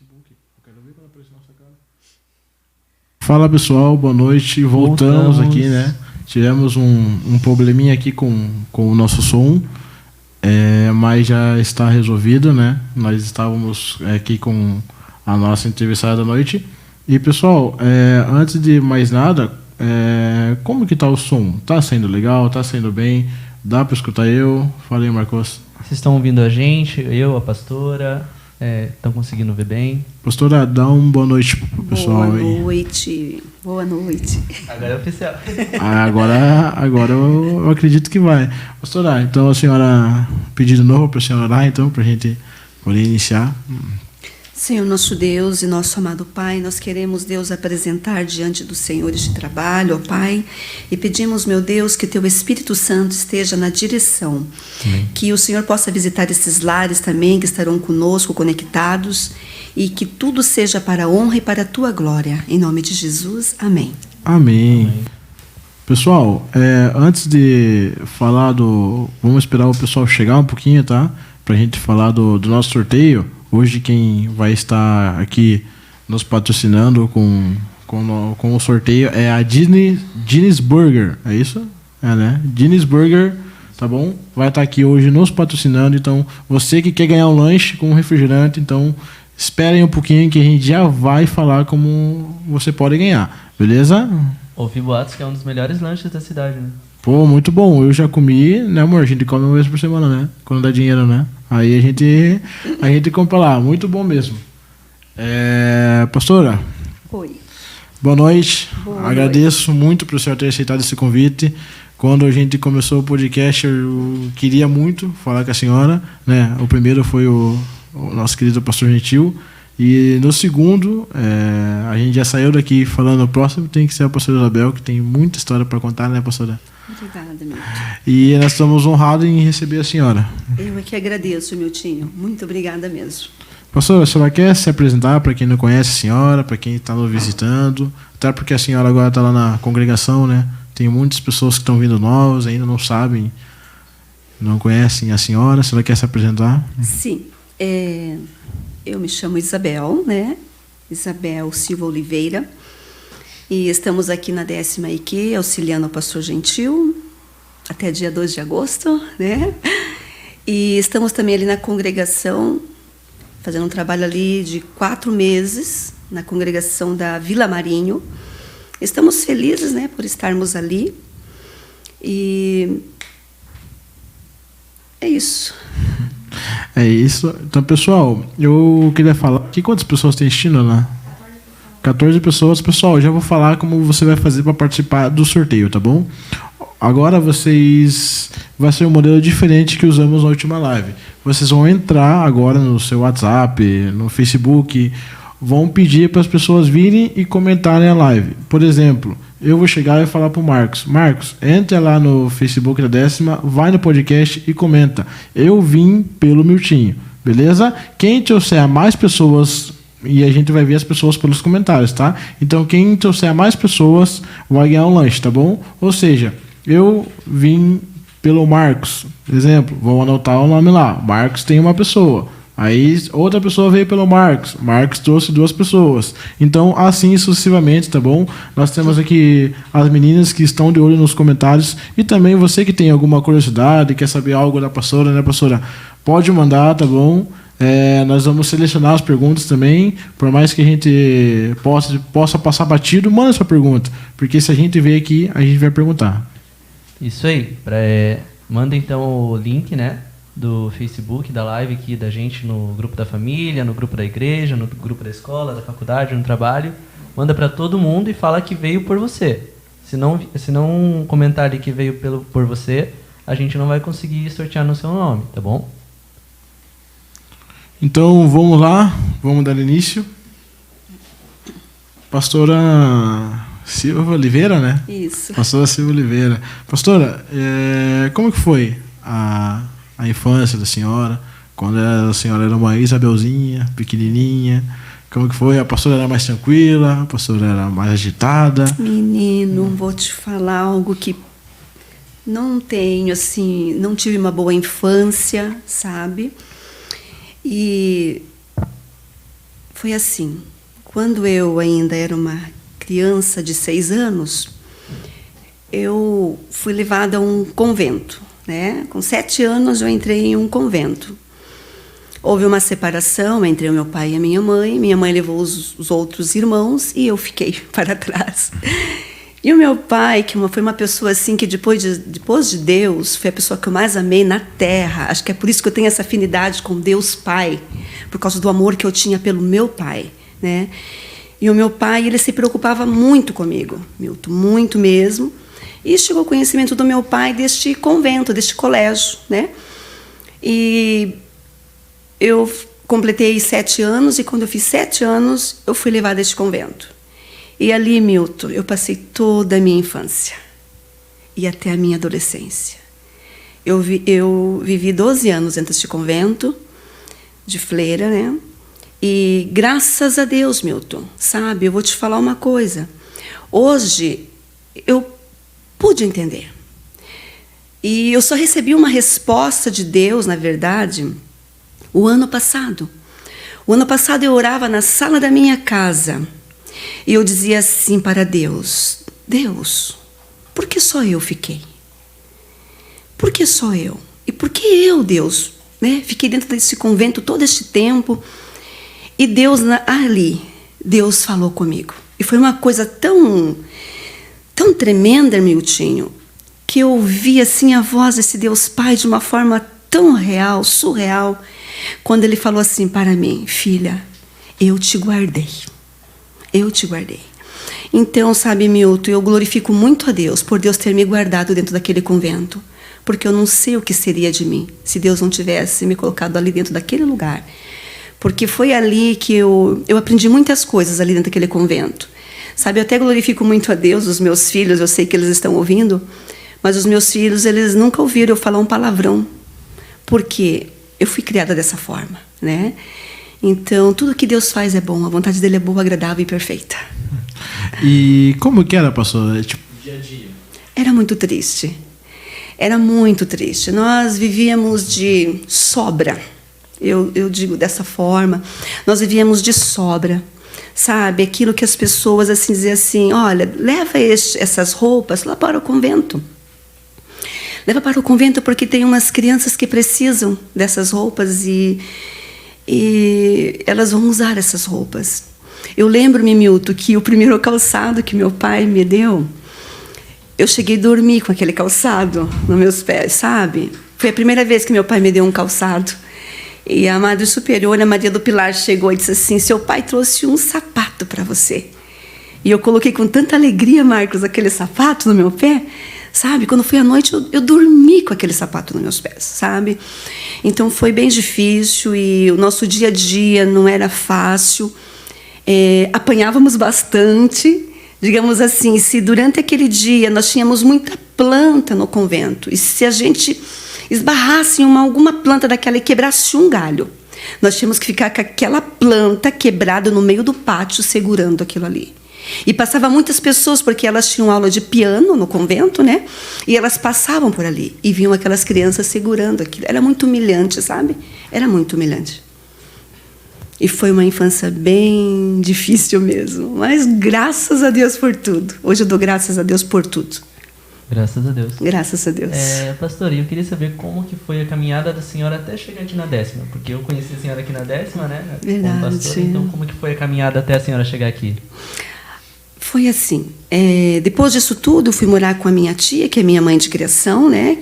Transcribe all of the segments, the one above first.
Facebook. Eu quero ver quando aparece nossa cara. Fala pessoal, boa noite. Voltamos aqui, né? Tivemos um probleminha aqui com o nosso som, mas já está resolvido, né? Nós estávamos aqui com a nossa entrevistada da noite. E pessoal, antes de mais nada, como que tá o som? Tá sendo legal? Tá sendo bem? Dá para escutar eu? Fala aí, Marcos. Vocês estão ouvindo a gente, eu, a pastora, estão conseguindo ver bem? Pastora, dá uma boa noite pro pessoal aí. Boa noite. Boa noite. Agora é oficial. Agora eu acredito que vai. Pastora, então a senhora pedir de novo para a senhora orar, então, para a gente poder iniciar. Senhor nosso Deus e nosso amado Pai, nós queremos, Deus, apresentar diante do Senhor este trabalho, ó Pai, e pedimos, meu Deus, que Teu Espírito Santo esteja na direção, que o Senhor possa visitar esses lares também, que estarão conosco, conectados, e que tudo seja para a honra e para a Tua glória. Em nome de Jesus, amém. Amém. Pessoal, antes de falar vamos esperar o pessoal chegar um pouquinho, tá? Pra gente falar do nosso sorteio. Hoje quem vai estar aqui nos patrocinando com o sorteio é a Dini's Burger, é isso? Né? Dini's Burger, tá bom? Vai estar aqui hoje nos patrocinando, então você que quer ganhar um lanche com um refrigerante, então esperem um pouquinho que a gente já vai falar como você pode ganhar, beleza? Ouvi boatos que é um dos melhores lanches da cidade, né? Pô, muito bom. Eu já comi, né, amor? A gente come uma vez por semana, né? Quando dá dinheiro, né? Aí a gente compra lá. Muito bom mesmo. Pastora? Oi. Boa noite. Boa Agradeço muito por senhor ter aceitado esse convite. Quando a gente começou o podcast, eu queria muito falar com a senhora, né? O primeiro foi o nosso querido pastor Gentil. E no segundo, a gente já saiu daqui falando, o próximo tem que ser a pastora Isabel, que tem muita história para contar, né, pastora? Obrigada, Milton. E nós estamos honrados em receber a senhora. Eu é que agradeço, Miltinho. Muito obrigada mesmo. Pastora, a senhora quer se apresentar para quem não conhece a senhora, para quem está nos visitando? Até porque a senhora agora está lá na congregação, né? Tem muitas pessoas que estão vindo novas, ainda não sabem, não conhecem a senhora. A senhora quer se apresentar? Sim. Eu me chamo Isabel, né? Isabel Silva Oliveira. E estamos aqui na 10ª IQ, auxiliando o pastor Gentil, até dia 2 de agosto, né? E estamos também ali na congregação, fazendo um trabalho ali de 4 meses, na congregação da Vila Marinho. Estamos felizes, né, por estarmos ali. E é isso. É isso. Então, pessoal, eu queria falar aqui quantas pessoas tem assistindo lá? 14 pessoas. Pessoal, eu já vou falar como você vai fazer para participar do sorteio, tá bom? Agora vai ser um modelo diferente que usamos na última live. Vocês vão entrar agora no seu WhatsApp, no Facebook, vão pedir para as pessoas virem e comentarem a live. Por exemplo, eu vou chegar e falar para o Marcos, entra lá no Facebook da 10ª, vai no podcast e comenta. Eu vim pelo Miltinho, beleza? Quem trouxer a mais pessoas, e a gente vai ver as pessoas pelos comentários, tá? Então, quem trouxer a mais pessoas vai ganhar um lanche, tá bom? Ou seja, eu vim pelo Marcos, exemplo, vou anotar o nome lá. Marcos tem uma pessoa. Aí outra pessoa veio pelo Marcos trouxe 2 pessoas. Então, assim sucessivamente, tá bom? Nós temos aqui as meninas que estão de olho nos comentários. E também você que tem alguma curiosidade, quer saber algo da pastora, né, pastora? Pode mandar, tá bom? Nós vamos selecionar as perguntas também. Por mais que a gente possa passar batido, manda sua pergunta. Porque se a gente ver aqui, a gente vai perguntar. Isso aí. Manda então o link, né, do Facebook, da live aqui da gente no grupo da família, no grupo da igreja, no grupo da escola, da faculdade, no trabalho. Manda para todo mundo e fala que veio por você. Se não comentar ali que veio por você, a gente não vai conseguir sortear no seu nome, tá bom? Então, vamos lá. Vamos dar início. Pastora Silva Oliveira, né? Isso. Pastora Silva Oliveira. Pastora, como que foi a infância da senhora, quando a senhora era uma Isabelzinha, pequenininha? Como que foi? A pastora era mais tranquila? A pastora era mais agitada? Menino, vou te falar algo que não tenho, assim, não tive uma boa infância, sabe? E Foi assim. Quando eu ainda era uma criança de 6 anos, eu fui levada a um convento, né? Com 7 anos eu entrei em um convento. Houve uma separação entre o meu pai e a minha mãe. Minha mãe levou os outros irmãos e eu fiquei para trás. E o meu pai, que foi uma pessoa assim que depois de Deus, foi a pessoa que eu mais amei na terra. Acho que é por isso que eu tenho essa afinidade com Deus Pai, por causa do amor que eu tinha pelo meu pai, né? E o meu pai, ele se preocupava muito comigo, Milton, muito mesmo. E chegou o conhecimento do meu pai deste convento, deste colégio, né? E eu completei 7 anos, e quando eu fiz 7 anos, eu fui levada a este convento. E ali, Milton, eu passei toda a minha infância e até a minha adolescência. Eu vivi 12 anos dentro deste convento de freira, né? E graças a Deus, Milton, sabe, eu vou te falar uma coisa. Hoje, eu pude entender. E eu só recebi uma resposta de Deus, na verdade, o ano passado. O ano passado eu orava na sala da minha casa. E eu dizia assim para Deus: Deus, por que só eu fiquei? Por que só eu? E por que eu, Deus, né? Fiquei dentro desse convento todo este tempo. E Deus, ali, Deus falou comigo. E foi uma coisa tão tremenda, Miltinho, que eu ouvi assim a voz desse Deus Pai de uma forma tão real, surreal, quando Ele falou assim para mim: filha, eu te guardei. Eu te guardei. Então, sabe, Milton, eu glorifico muito a Deus por Deus ter me guardado dentro daquele convento, porque eu não sei o que seria de mim se Deus não tivesse me colocado ali dentro daquele lugar. Porque foi ali que eu aprendi muitas coisas ali dentro daquele convento. Sabe, eu até glorifico muito a Deus, os meus filhos, eu sei que eles estão ouvindo, mas os meus filhos, eles nunca ouviram eu falar um palavrão, porque eu fui criada dessa forma, né? Então, tudo que Deus faz é bom, a vontade dele é boa, agradável e perfeita. E como que era, pastor? Tipo, Dia a dia. Era muito triste. Era muito triste. Nós vivíamos de sobra. Eu digo dessa forma. Nós vivíamos de sobra. Sabe? Aquilo que as pessoas assim diziam assim: olha, leva essas roupas lá para o convento. Leva para o convento porque tem umas crianças que precisam dessas roupas e elas vão usar essas roupas. Eu lembro-me, Milton, que o primeiro calçado que meu pai me deu, eu cheguei a dormir com aquele calçado nos meus pés, sabe? Foi a primeira vez que meu pai me deu um calçado. E a Madre Superiora, a Maria do Pilar, chegou e disse assim: seu pai trouxe um sapato para você. E eu coloquei com tanta alegria, Marcos, aquele sapato no meu pé. Sabe, quando foi à noite, eu dormi com aquele sapato nos meus pés, sabe? Então, foi bem difícil e o nosso dia a dia não era fácil. Apanhávamos bastante, digamos assim, se durante aquele dia nós tínhamos muita planta no convento, e se a gente esbarrasse em alguma planta daquela e quebrasse um galho, nós tínhamos que ficar com aquela planta quebrada no meio do pátio, segurando aquilo ali. E passava muitas pessoas, porque elas tinham aula de piano no convento, né? E elas passavam por ali e viam aquelas crianças segurando aquilo. Era muito humilhante, sabe? Era muito humilhante. E foi uma infância bem difícil mesmo. Mas graças a Deus por tudo. Hoje eu dou graças a Deus por tudo. Graças a Deus. Graças a Deus. Pastor, eu queria saber como que foi a caminhada da senhora até chegar aqui na 10ª, porque eu conheci a senhora aqui na 10ª, né? Verdade. Como pastor, então como que foi a caminhada até a senhora chegar aqui? Foi assim, depois disso tudo, eu fui morar com a minha tia, que é minha mãe de criação, né?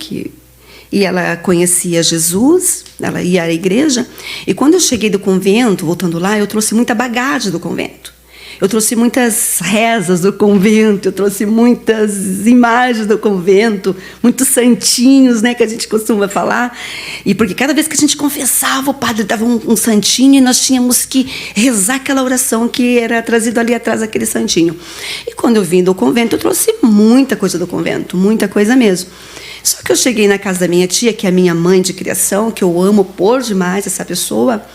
E ela conhecia Jesus, ela ia à igreja. E quando eu cheguei do convento, voltando lá, eu trouxe muita bagagem do convento. Eu trouxe muitas rezas do convento, eu trouxe muitas imagens do convento, muitos santinhos, né, que a gente costuma falar. E porque cada vez que a gente confessava, o padre dava um santinho e nós tínhamos que rezar aquela oração que era trazida ali atrás daquele santinho. E quando eu vim do convento, eu trouxe muita coisa do convento, muita coisa mesmo. Só que eu cheguei na casa da minha tia, que é a minha mãe de criação, que eu amo por demais essa pessoa,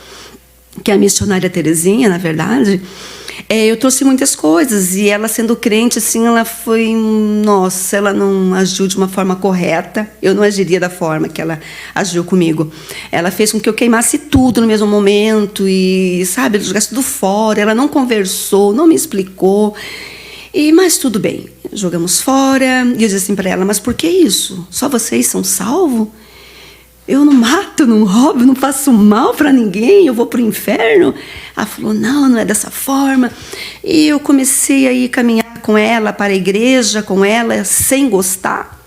que é a missionária Terezinha, na verdade. Eu trouxe muitas coisas, e ela sendo crente, assim, ela foi, nossa, ela não agiu de uma forma correta. Eu não agiria da forma que ela agiu comigo. Ela fez com que eu queimasse tudo no mesmo momento e, sabe, jogasse tudo fora. Ela não conversou, não me explicou. Mas tudo bem, jogamos fora. E eu disse assim para ela: mas por que isso? Só vocês são salvos? Eu não mato, não roubo, não faço mal para ninguém, eu vou para o inferno? Ela falou: não, não é dessa forma. E eu comecei a ir caminhar com ela para a igreja, com ela, sem gostar,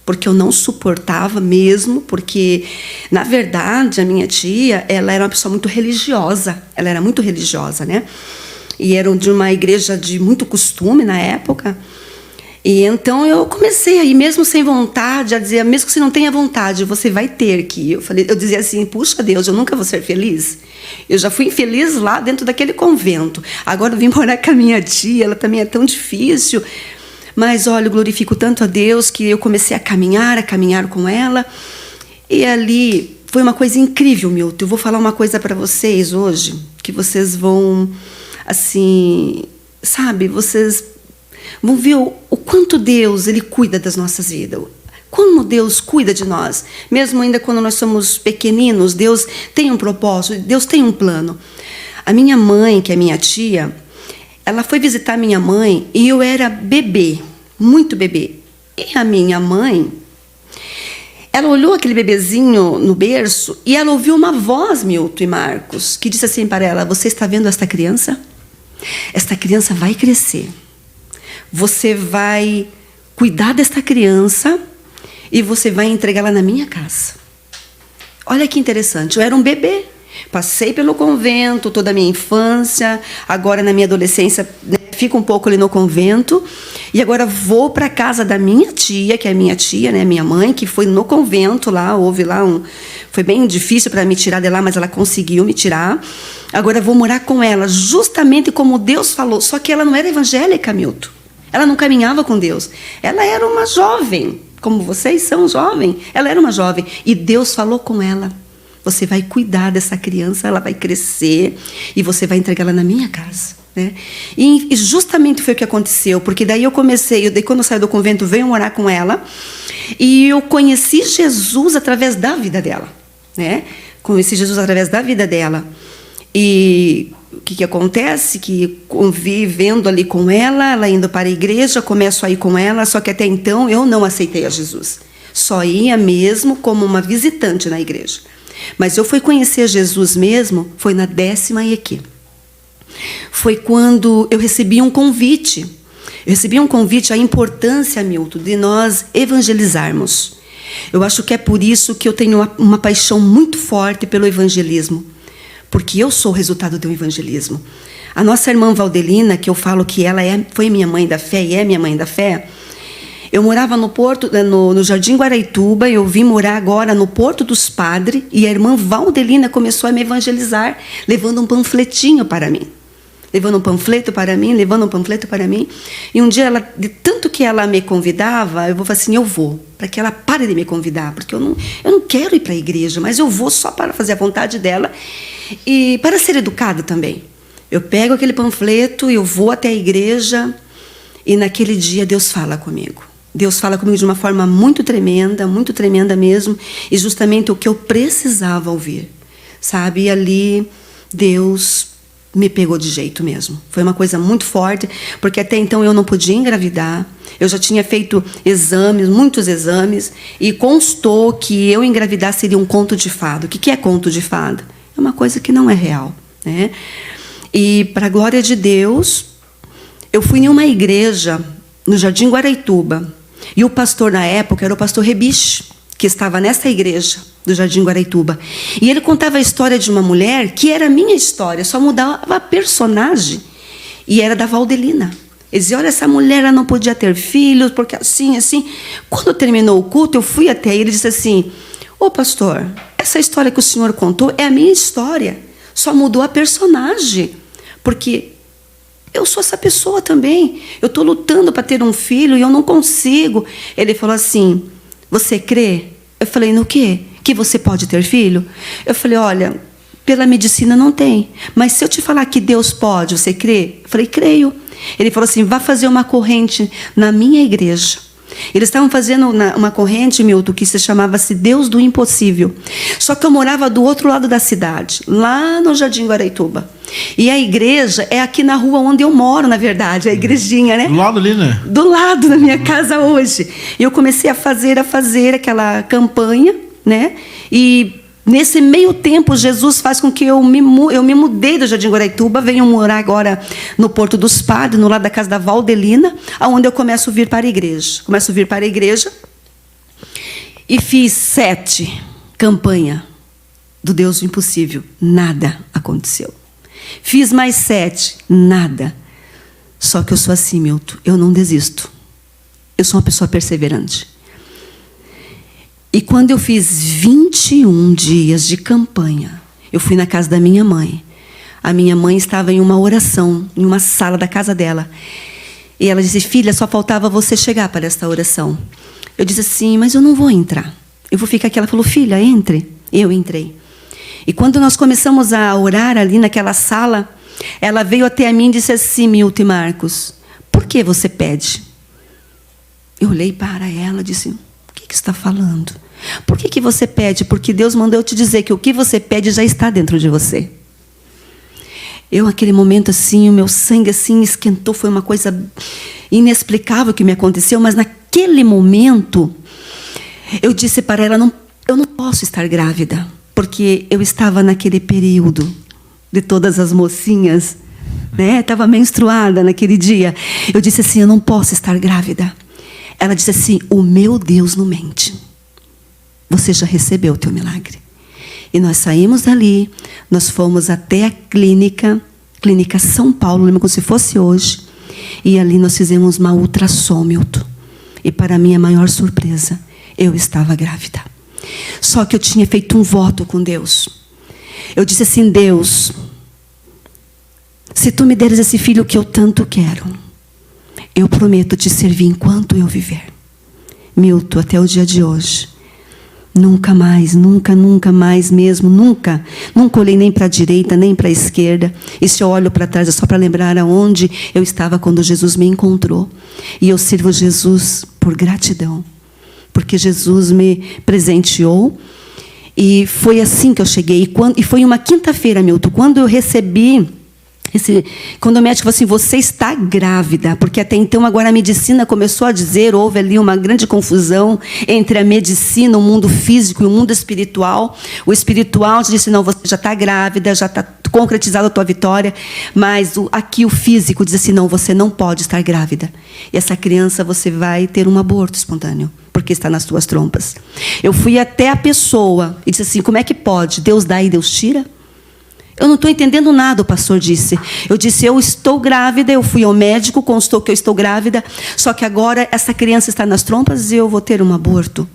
porque eu não suportava mesmo, porque, na verdade, a minha tia, ela era uma pessoa muito religiosa. Ela era muito religiosa, né? E era de uma igreja de muito costume na época. E então eu comecei aí, mesmo sem vontade, a dizer: mesmo que você não tenha vontade, você vai ter que ir. Eu dizia assim: puxa Deus, eu nunca vou ser feliz. Eu já fui infeliz lá dentro daquele convento. Agora eu vim morar com a minha tia, ela também é tão difícil. Mas olha, eu glorifico tanto a Deus que eu comecei a caminhar com ela. E ali foi uma coisa incrível, Milton. Eu vou falar uma coisa para vocês hoje, que vocês vão, assim, sabe, vocês vão ver o quanto Deus, Ele cuida das nossas vidas. Como Deus cuida de nós. Mesmo ainda quando nós somos pequeninos, Deus tem um propósito, Deus tem um plano. A minha mãe, que é minha tia, ela foi visitar minha mãe e eu era bebê, muito bebê. E a minha mãe, ela olhou aquele bebezinho no berço e ela ouviu uma voz, Milton e Marcos, que disse assim para ela: você está vendo esta criança? Esta criança vai crescer. Você vai cuidar desta criança e você vai entregá-la na minha casa. Olha que interessante, eu era um bebê. Passei pelo convento toda a minha infância, agora na minha adolescência, né, fico um pouco ali no convento, e agora vou para a casa da minha tia, que é minha tia, né, minha mãe, que foi no convento lá, houve lá foi bem difícil para me tirar de lá, mas ela conseguiu me tirar. Agora vou morar com ela, justamente como Deus falou, só que ela não era evangélica, Milton. Ela não caminhava com Deus. Ela era uma jovem, como vocês são jovens. Ela era uma jovem, e Deus falou com ela: você vai cuidar dessa criança, ela vai crescer e você vai entregá-la na minha casa, né? E justamente foi o que aconteceu, porque daí eu comecei, quando eu saí do convento, venho morar com ela, e eu conheci Jesus através da vida dela, né? Conheci Jesus através da vida dela. E o que acontece? Que convivendo ali com ela indo para a igreja, começo a ir com ela, só que até então eu não aceitei a Jesus. Só ia mesmo como uma visitante na igreja. Mas eu fui conhecer Jesus mesmo, foi na 10ª EQ. Foi quando eu recebi um convite. Eu recebi um convite, a importância, Milton, de nós evangelizarmos. Eu acho que é por isso que eu tenho uma paixão muito forte pelo evangelismo. Porque eu sou o resultado do evangelismo. A nossa irmã Valdelina, que eu falo que ela foi minha mãe da fé e é minha mãe da fé, eu morava no Porto, no Jardim Guaraituba, eu vim morar agora no Porto dos Padres, e a irmã Valdelina começou a me evangelizar, levando um panfletinho para mim. Levando um panfleto para mim. E um dia, de tanto que ela me convidava, eu vou falar assim: eu vou, para que ela pare de me convidar, porque eu não quero ir para a igreja, mas eu vou só para fazer a vontade dela e para ser educada também. Eu pego aquele panfleto, eu vou até a igreja, e naquele dia Deus fala comigo. Deus fala comigo de uma forma muito tremenda mesmo, e justamente o que eu precisava ouvir, sabe? E ali Deus me pegou de jeito mesmo. Foi uma coisa muito forte, porque até então eu não podia engravidar. Eu já tinha feito exames, muitos exames, e constou que eu engravidar seria um conto de fada. O que é conto de fada? É uma coisa que não é real, né? E, para a glória de Deus, eu fui em uma igreja no Jardim Guaraituba, e o pastor na época era o pastor Rebiche, que estava nessa igreja do Jardim Guaraituba. E ele contava a história de uma mulher que era a minha história, só mudava a personagem, e era da Valdelina. Ele dizia: olha, essa mulher ela não podia ter filhos, porque assim. Quando terminou o culto, eu fui até ele e disse assim: ô pastor, essa história que o senhor contou é a minha história, só mudou a personagem, porque eu sou essa pessoa também. Eu estou lutando para ter um filho e eu não consigo. Ele falou assim: você crê? Eu falei: no quê? Que você pode ter filho? Eu falei: olha, pela medicina não tem. Mas se eu te falar que Deus pode, você crê? Eu falei, creio. Ele falou assim, vá fazer uma corrente na minha igreja. Eles estavam fazendo uma corrente, Milton, que se chamava-se Deus do Impossível. Só que eu morava do outro lado da cidade, lá no Jardim Guaraituba. E a igreja é aqui na rua onde eu moro, na verdade, a igrejinha, né? Do lado ali, né? Do lado da minha casa hoje. E eu comecei a fazer aquela campanha, né? E nesse meio tempo, Jesus faz com que eu me mudei do Jardim Guaraituba, venho morar agora no Porto dos Padres, no lado da casa da Valdelina, onde eu começo a vir para a igreja. Começo a vir para a igreja e fiz 7 campanhas do Deus do Impossível. Nada aconteceu. Fiz mais 7, nada. Só que eu sou assim, Milton, eu não desisto. Eu sou uma pessoa perseverante. E quando eu fiz 21 dias de campanha, eu fui na casa da minha mãe. A minha mãe estava em uma oração, em uma sala da casa dela. E ela disse, filha, só faltava você chegar para esta oração. Eu disse assim, mas eu não vou entrar. Eu vou ficar aqui. Ela falou, filha, entre. Eu entrei. E quando nós começamos a orar ali naquela sala, ela veio até a mim e disse assim, Milton e Marcos, por que você pede? Eu olhei para ela e disse, o que está falando? Por que você pede? Porque Deus mandou eu te dizer que o que você pede já está dentro de você. Eu, naquele momento, assim, o meu sangue assim esquentou, foi uma coisa inexplicável que me aconteceu, mas naquele momento, eu disse para ela, eu não posso estar grávida, porque eu estava naquele período de todas as mocinhas, né? Estava menstruada naquele dia. Eu disse assim, eu não posso estar grávida. Ela disse assim, o meu Deus não mente. Você já recebeu o teu milagre. E nós saímos dali, nós fomos até a clínica São Paulo, lembro como se fosse hoje. E ali nós fizemos uma ultrassom, Milton. E para minha maior surpresa, eu estava grávida. Só que eu tinha feito um voto com Deus. Eu disse assim, Deus, se tu me deres esse filho que eu tanto quero, eu prometo te servir enquanto eu viver. Milton, até o dia de hoje, nunca mais, nunca mais mesmo, nunca olhei nem para a direita, nem para a esquerda. E se eu olho para trás, é só para lembrar aonde eu estava quando Jesus me encontrou. E eu sirvo Jesus por gratidão, porque Jesus me presenteou. E foi assim que eu cheguei. E foi uma quinta-feira, Milton, quando eu recebi... Quando o médico falou assim, você está grávida, porque até então agora a medicina começou a dizer, houve ali uma grande confusão entre a medicina, o mundo físico e o mundo espiritual. O espiritual disse, não, você já está grávida, já está concretizada a tua vitória, mas aqui o físico diz assim, não, você não pode estar grávida. E essa criança você vai ter um aborto espontâneo, porque está nas tuas trompas. Eu fui até a pessoa e disse assim, como é que pode? Deus dá e Deus tira? Eu não estou entendendo nada, o pastor disse. Eu disse, eu estou grávida, eu fui ao médico, constou que eu estou grávida, só que agora essa criança está nas trompas e eu vou ter um aborto.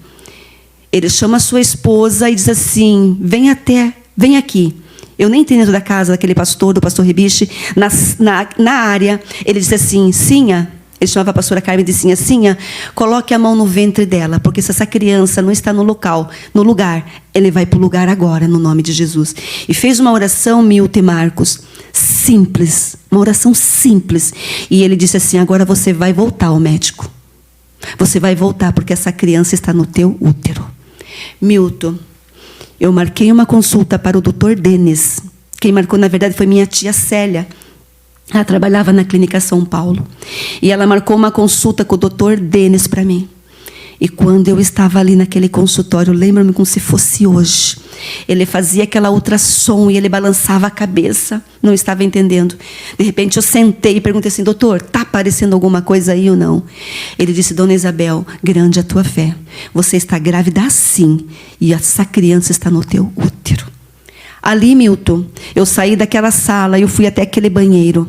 Ele chama a sua esposa e diz assim, vem aqui. Eu nem entendo da casa daquele pastor, do pastor Ribiche, na área. Ele disse assim, Sinha, ele chamava a pastora Carmen e disse assim, Sinha, coloque a mão no ventre dela, porque se essa criança não está no lugar, ele vai para o lugar agora, no nome de Jesus. E fez uma oração, Milton e Marcos, simples, uma oração simples. E ele disse assim, agora você vai voltar ao médico. Você vai voltar, porque essa criança está no teu útero. Milton, eu marquei uma consulta para o Dr. Denis. Quem marcou, na verdade, foi minha tia Célia. Ela trabalhava na clínica São Paulo. E ela marcou uma consulta com o Dr. Denis para mim. E quando eu estava ali naquele consultório, lembro-me como se fosse hoje. Ele fazia aquela ultrassom e ele balançava a cabeça. Não estava entendendo. De repente eu sentei e perguntei assim, doutor, está aparecendo alguma coisa aí ou não? Ele disse, dona Isabel, grande a tua fé. Você está grávida assim. E essa criança está no teu útero. Ali, Milton, eu saí daquela sala e eu fui até aquele banheiro.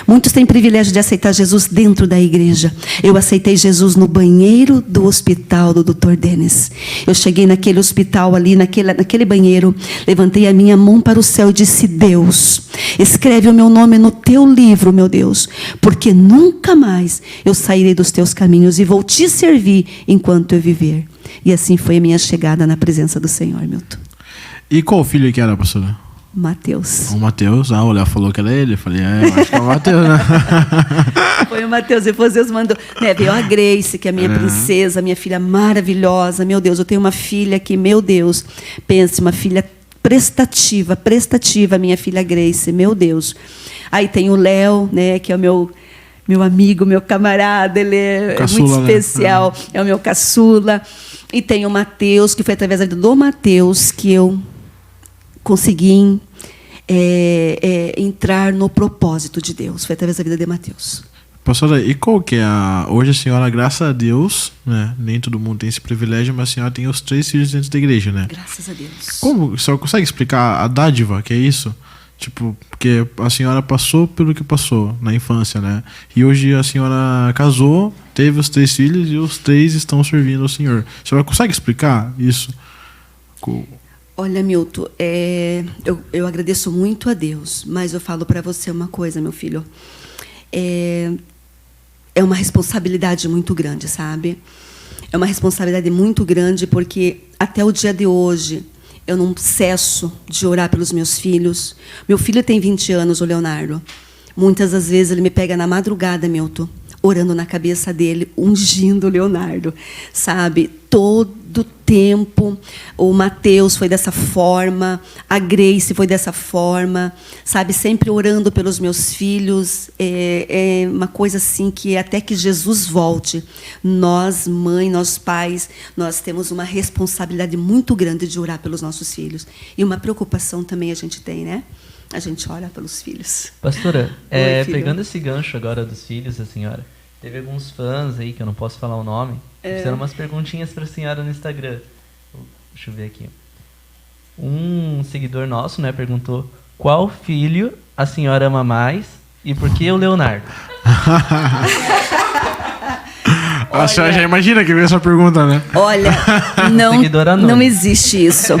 Muitos têm privilégio de aceitar Jesus dentro da igreja. Eu aceitei Jesus no banheiro do hospital do Dr. Denis. Eu cheguei naquele hospital ali, naquele banheiro, levantei a minha mão para o céu e disse, Deus, escreve o meu nome no teu livro, meu Deus, porque nunca mais eu sairei dos teus caminhos e vou te servir enquanto eu viver. E assim foi a minha chegada na presença do Senhor, Milton. E qual filho que era, pastora? Mateus. O Mateus, o Léo falou que era ele. Eu falei, eu acho que é o Mateus, né? Foi o Mateus, depois Deus mandou. Né, veio a Grace, que é a minha princesa, minha filha maravilhosa. Meu Deus, eu tenho uma filha que, meu Deus, pense, uma filha prestativa, minha filha Grace, meu Deus. Aí tem o Léo, né, que é o meu amigo, meu camarada, ele é caçula, muito especial, né? É o meu caçula. E tem o Mateus, que foi através da vida do Mateus que eu consegui entrar no propósito de Deus. Foi através da vida de Mateus. Pastora, e qual que é hoje a senhora, graças a Deus, né? Nem todo mundo tem esse privilégio, mas a senhora tem os 3 filhos dentro da igreja, né? Graças a Deus. Como? A senhora consegue explicar a dádiva, que é isso? Tipo, porque a senhora passou pelo que passou na infância, né? E hoje a senhora casou, teve os 3 filhos e os 3 estão servindo ao Senhor. A senhora consegue explicar isso? Olha, Milton, eu agradeço muito a Deus, mas eu falo para você uma coisa, meu filho. É uma responsabilidade muito grande, sabe? É uma responsabilidade muito grande porque até o dia de hoje eu não cesso de orar pelos meus filhos. Meu filho tem 20 anos, o Leonardo. Muitas das vezes ele me pega na madrugada, Milton, orando na cabeça dele, ungindo o Leonardo, sabe? Todo tempo. O Mateus foi dessa forma, a Grace foi dessa forma, sabe? Sempre orando pelos meus filhos. É uma coisa assim que até que Jesus volte, nós, mãe, nós pais, nós temos uma responsabilidade muito grande de orar pelos nossos filhos. E uma preocupação também a gente tem, né? A gente ora pelos filhos. Pastora, pegando esse gancho agora dos filhos da senhora, teve alguns fãs aí, que eu não posso falar o nome, fizeram umas perguntinhas para a senhora no Instagram. Deixa eu ver aqui. Um seguidor nosso, né, perguntou qual filho a senhora ama mais e por que o Leonardo? A senhora já imagina que veio essa pergunta, né? Olha, não existe isso.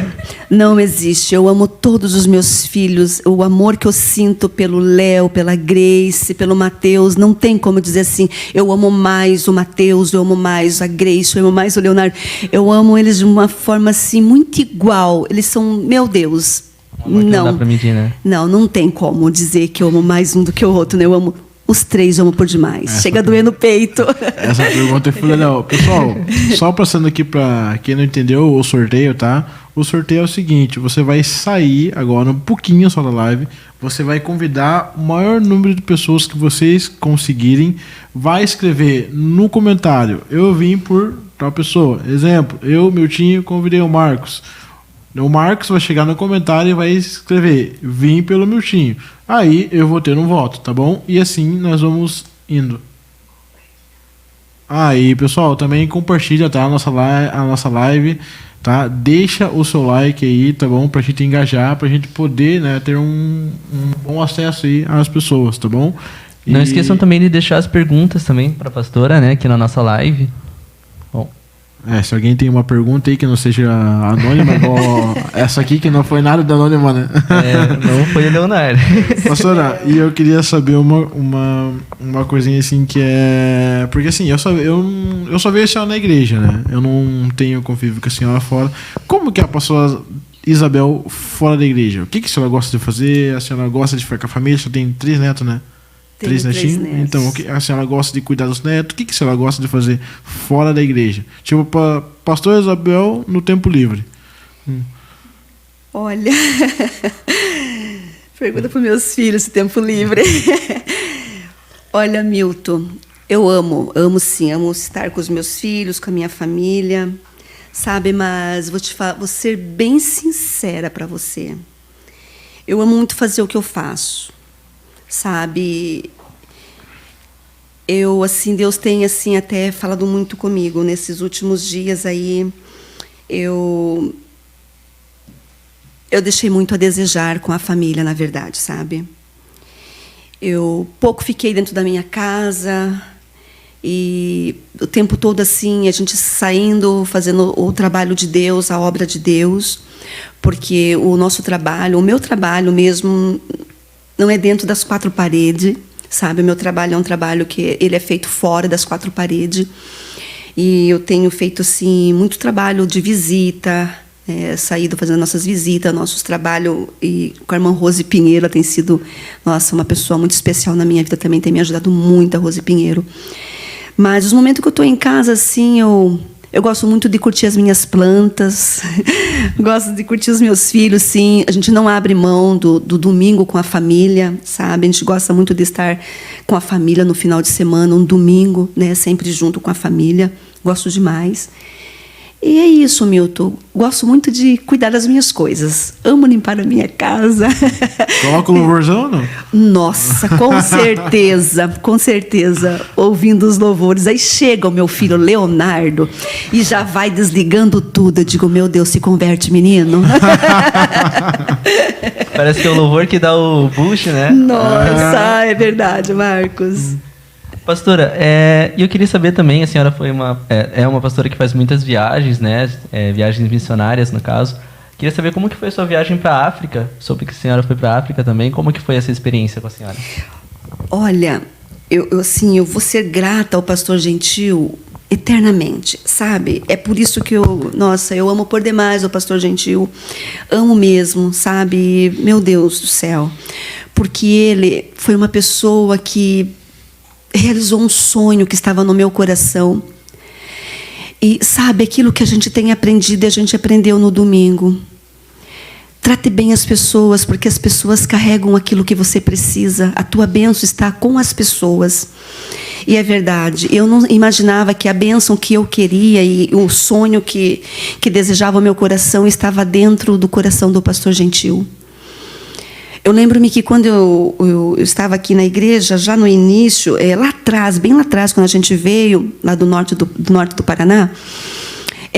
Não existe. Eu amo todos os meus filhos. O amor que eu sinto pelo Léo, pela Grace, pelo Mateus, não tem como dizer assim, eu amo mais o Mateus, eu amo mais a Grace, eu amo mais o Leonardo. Eu amo eles de uma forma assim, muito igual. Eles são, meu Deus. Não dá pra medir, né? Não tem como dizer que eu amo mais um do que o outro, né? Eu amo os 3, amo por demais. Chega a doer no peito. Essa pergunta foi legal. Pessoal, só passando aqui para quem não entendeu o sorteio, tá? O sorteio é o seguinte, você vai sair agora um pouquinho só da live, você vai convidar o maior número de pessoas que vocês conseguirem, vai escrever no comentário, eu vim por tal pessoa. Exemplo, eu, Miltinho, convidei o Marcos. O Marcos vai chegar no comentário e vai escrever, vim pelo Miltinho. Aí eu vou ter um voto, tá bom? E assim nós vamos indo. Aí, pessoal, também compartilha, tá? A nossa live, tá? Deixa o seu like aí, tá bom? Pra gente engajar, pra gente poder, né, ter um bom acesso aí às pessoas, tá bom? Não esqueçam também de deixar as perguntas também pra pastora, né, aqui na nossa live. Bom. Se alguém tem uma pergunta aí que não seja anônima, igual essa aqui que não foi nada de anônima, né? Não foi o Leonardo. Pastora, e eu queria saber uma coisinha assim que é... Porque assim, eu só vejo a senhora na igreja, né? Eu não tenho convívio com a senhora fora. Como que é a pastora Isabel fora da igreja? O que a senhora gosta de fazer? A senhora gosta de ficar com a família? Você tem 3 netos, né? 3 netinhos? Então, a senhora gosta de cuidar dos netos? O que a senhora gosta de fazer fora da igreja? Tipo, pastor Isabel no tempo livre. Olha, pergunta para meus filhos esse tempo livre. Olha, Milton, eu amo sim, amo estar com os meus filhos, com a minha família, sabe? Mas vou ser bem sincera para você. Eu amo muito fazer o que eu faço. Sabe, Deus tem assim até falado muito comigo nesses últimos dias aí. Eu deixei muito a desejar com a família, na verdade, sabe? Eu pouco fiquei dentro da minha casa e o tempo todo assim a gente saindo, fazendo o trabalho de Deus, a obra de Deus, porque o meu trabalho mesmo não é dentro das 4 paredes, sabe? O meu trabalho é um trabalho que ele é feito fora das 4 paredes. E eu tenho feito assim muito trabalho de visita, saído fazendo nossas visitas, nossos trabalhos, e com a irmã Rose Pinheiro, ela tem sido, nossa, uma pessoa muito especial na minha vida, também tem me ajudado muito, a Rose Pinheiro. Mas os momentos que eu estou em casa, assim, eu gosto muito de curtir as minhas plantas, gosto de curtir os meus filhos, sim. A gente não abre mão do domingo com a família, sabe? A gente gosta muito de estar com a família no final de semana, um domingo, né? Sempre junto com a família. Gosto demais. E é isso, Milton. Gosto muito de cuidar das minhas coisas. Amo limpar a minha casa. Coloca o louvorzão ou não? Nossa, com certeza, com certeza. Ouvindo os louvores. Aí chega o meu filho Leonardo e já vai desligando tudo. Eu digo, meu Deus, se converte, menino. Parece que é o louvor que dá o boost, né? Nossa, é verdade, Marcos. Pastora, eu queria saber também, a senhora foi uma pastora que faz muitas viagens, né? Viagens missionárias, no caso. Queria saber como que foi a sua viagem para a África. Soube que a senhora foi para a África também. Como que foi essa experiência com a senhora? Olha, eu vou ser grata ao pastor Gentil eternamente, sabe? É por isso que eu amo por demais o pastor Gentil. Amo mesmo, sabe? Meu Deus do céu. Porque ele foi uma pessoa que realizou um sonho que estava no meu coração. E sabe, aquilo que a gente tem aprendido, a gente aprendeu no domingo. Trate bem as pessoas, porque as pessoas carregam aquilo que você precisa. A tua bênção está com as pessoas. E é verdade, eu não imaginava que a bênção que eu queria e o sonho que desejava o meu coração estava dentro do coração do pastor Gentil. Eu lembro-me que quando eu estava aqui na igreja, já no início, lá atrás, bem lá atrás, quando a gente veio, lá do norte do Paraná,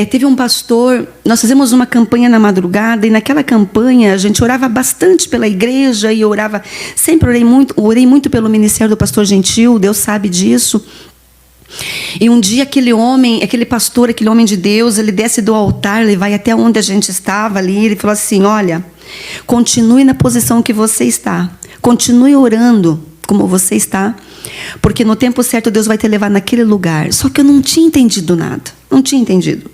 teve um pastor, nós fizemos uma campanha na madrugada, e naquela campanha a gente orava bastante pela igreja, e sempre orei muito pelo ministério do pastor Gentil, Deus sabe disso. E um dia aquele pastor, aquele homem de Deus, ele desce do altar, ele vai até onde a gente estava ali, ele falou assim, olha, continue na posição que você está, continue orando como você está, porque no tempo certo Deus vai te levar naquele lugar. Só que eu não tinha entendido nada, não tinha entendido.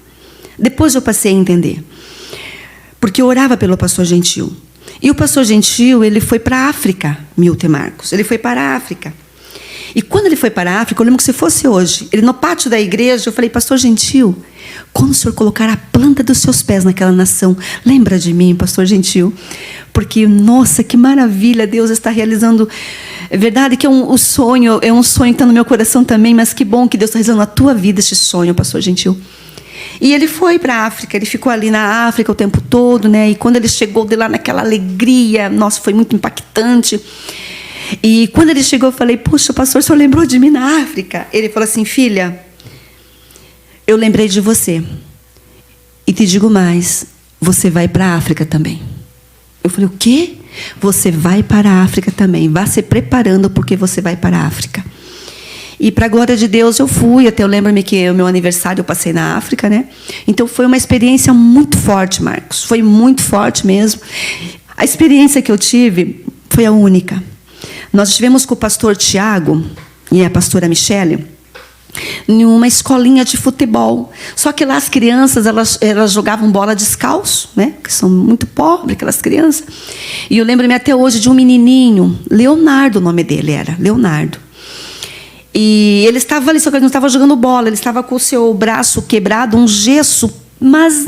Depois eu passei a entender, porque eu orava pelo pastor Gentil. E o pastor Gentil, ele foi para a África, Milton e Marcos, ele foi para a África. E quando ele foi para a África, eu lembro que se fosse hoje, ele no pátio da igreja, eu falei, pastor Gentil, quando o senhor colocar a planta dos seus pés naquela nação, lembra de mim, pastor Gentil? Porque, nossa, que maravilha, Deus está realizando. É verdade que é um sonho que está no meu coração também, mas que bom que Deus está realizando na tua vida esse sonho, pastor Gentil. E ele foi para a África, ele ficou ali na África o tempo todo, né? E quando ele chegou de lá naquela alegria, nossa, foi muito impactante. E quando ele chegou, eu falei, puxa, pastor, o senhor lembrou de mim na África? Ele falou assim, filha, eu lembrei de você. E te digo mais, você vai para a África também. Eu falei, o quê? Você vai para a África também. Vá se preparando, porque você vai para a África. E para a glória de Deus eu fui. Até eu lembro-me que o meu aniversário eu passei na África, né? Então foi uma experiência muito forte, Marcos. Foi muito forte mesmo. A experiência que eu tive foi a única. Nós estivemos com o pastor Tiago e a pastora Michele em uma escolinha de futebol. Só que lá as crianças, elas jogavam bola descalço, né? Que são muito pobres, aquelas crianças. E eu lembro-me até hoje de um menininho, Leonardo, o nome dele era, Leonardo. E ele estava ali, só que ele não estava jogando bola, ele estava com o seu braço quebrado, um gesso, mas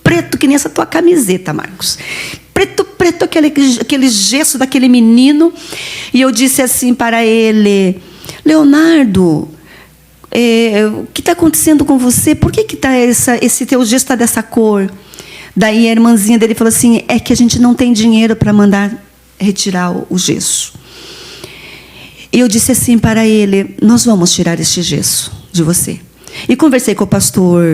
preto, que nem essa tua camiseta, Marcos. Preto, aquele gesso daquele menino. E eu disse assim para ele, Leonardo, o que está acontecendo com você? Por que tá esse teu gesso está dessa cor? Daí a irmãzinha dele falou assim, é que a gente não tem dinheiro para mandar retirar o gesso. E eu disse assim para ele, nós vamos tirar este gesso de você. E conversei com o pastor,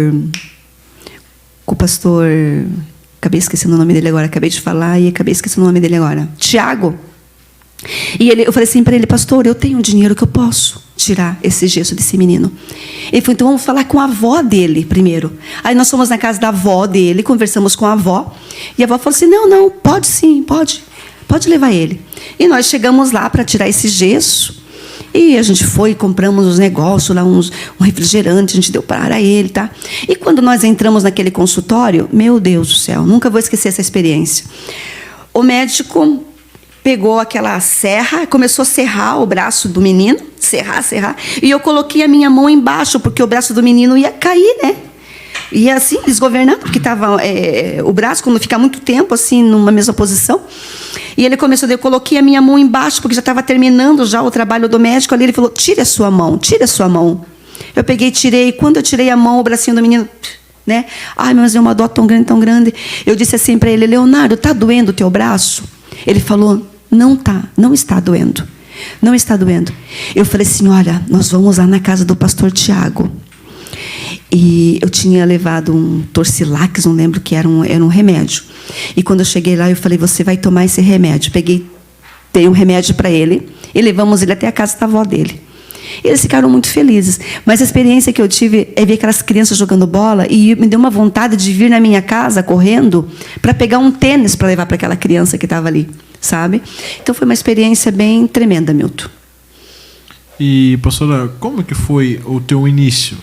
acabei esquecendo o nome dele agora, acabei de falar e acabei esquecendo o nome dele agora, Tiago. E eu falei assim para ele, pastor, eu tenho um dinheiro que eu posso tirar esse gesso desse menino. Ele falou, então vamos falar com a avó dele primeiro. Aí nós fomos na casa da avó dele, conversamos com a avó, e a avó falou assim, não, pode sim, pode levar ele. E nós chegamos lá para tirar esse gesso, E a gente foi, compramos os negócios lá, um refrigerante, a gente deu para ele, tá? E quando nós entramos naquele consultório, meu Deus do céu, nunca vou esquecer essa experiência. O médico pegou aquela serra, começou a serrar o braço do menino, serrar, e eu coloquei a minha mão embaixo, porque o braço do menino ia cair, né? Ia assim, desgovernando, porque estava o braço, quando fica muito tempo assim, numa mesma posição. E ele começou, eu coloquei a minha mão embaixo, porque já estava terminando já o trabalho do médico ali. Ele falou, tire a sua mão, tire a sua mão. Eu peguei, tirei, quando eu tirei a mão, o bracinho do menino, né? Ai, mas é uma dor tão grande, tão grande. Eu disse assim para ele, Leonardo, está doendo o teu braço? Ele falou, não está doendo. Não está doendo. Eu falei assim, olha, nós vamos lá na casa do pastor Tiago. E eu tinha levado um Torcilax, não lembro que era um remédio. E quando eu cheguei lá, eu falei, você vai tomar esse remédio. Dei um remédio para ele e levamos ele até a casa da avó dele. Eles ficaram muito felizes. Mas a experiência que eu tive é ver aquelas crianças jogando bola e me deu uma vontade de vir na minha casa correndo para pegar um tênis para levar para aquela criança que estava ali, sabe? Então foi uma experiência bem tremenda, Milton. E, pastora, como que foi o teu início?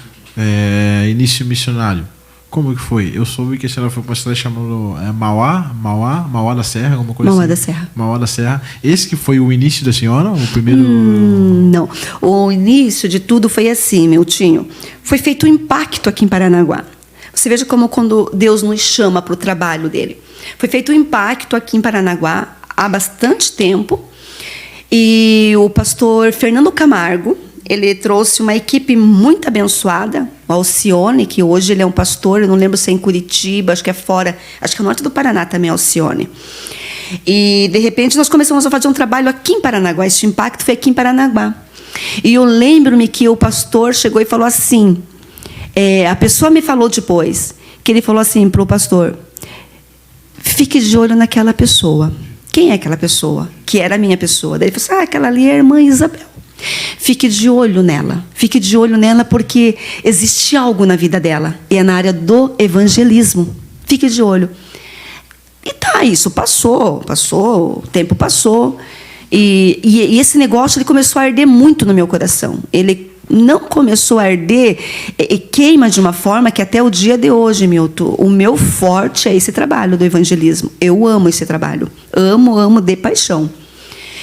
Início missionário? Como que foi? Eu soube que a senhora foi para uma cidade chamada Mauá da Serra, alguma coisa Mauá assim. da Serra. Mauá da Serra. Esse que foi o início da senhora? O primeiro... Não. O início de tudo foi assim, Miltinho. Foi feito um impacto aqui em Paranaguá. Você veja como quando Deus nos chama para o trabalho dele. Foi feito um impacto aqui em Paranaguá há bastante tempo. E o pastor Fernando Camargo, ele trouxe uma equipe muito abençoada, o Alcione, que hoje ele é um pastor, eu não lembro se é em Curitiba, acho que é fora, acho que é no norte do Paraná também, Alcione. E, de repente, nós começamos a fazer um trabalho aqui em Paranaguá, esse impacto foi aqui em Paranaguá. E eu lembro-me que o pastor chegou e falou assim, a pessoa me falou depois, que ele falou assim para o pastor, fique de olho naquela pessoa. Quem é aquela pessoa? Que era a minha pessoa. Daí ele falou assim, aquela ali é a irmã Isabel. Fique de olho nela, porque existe algo na vida dela, e é na área do evangelismo. Fique de olho. E tá, isso passou, o tempo passou, e esse negócio ele começou a arder muito no meu coração. Ele não começou a arder e queima de uma forma que até o dia de hoje, Milton, o meu forte é esse trabalho do evangelismo. Eu amo esse trabalho, amo de paixão.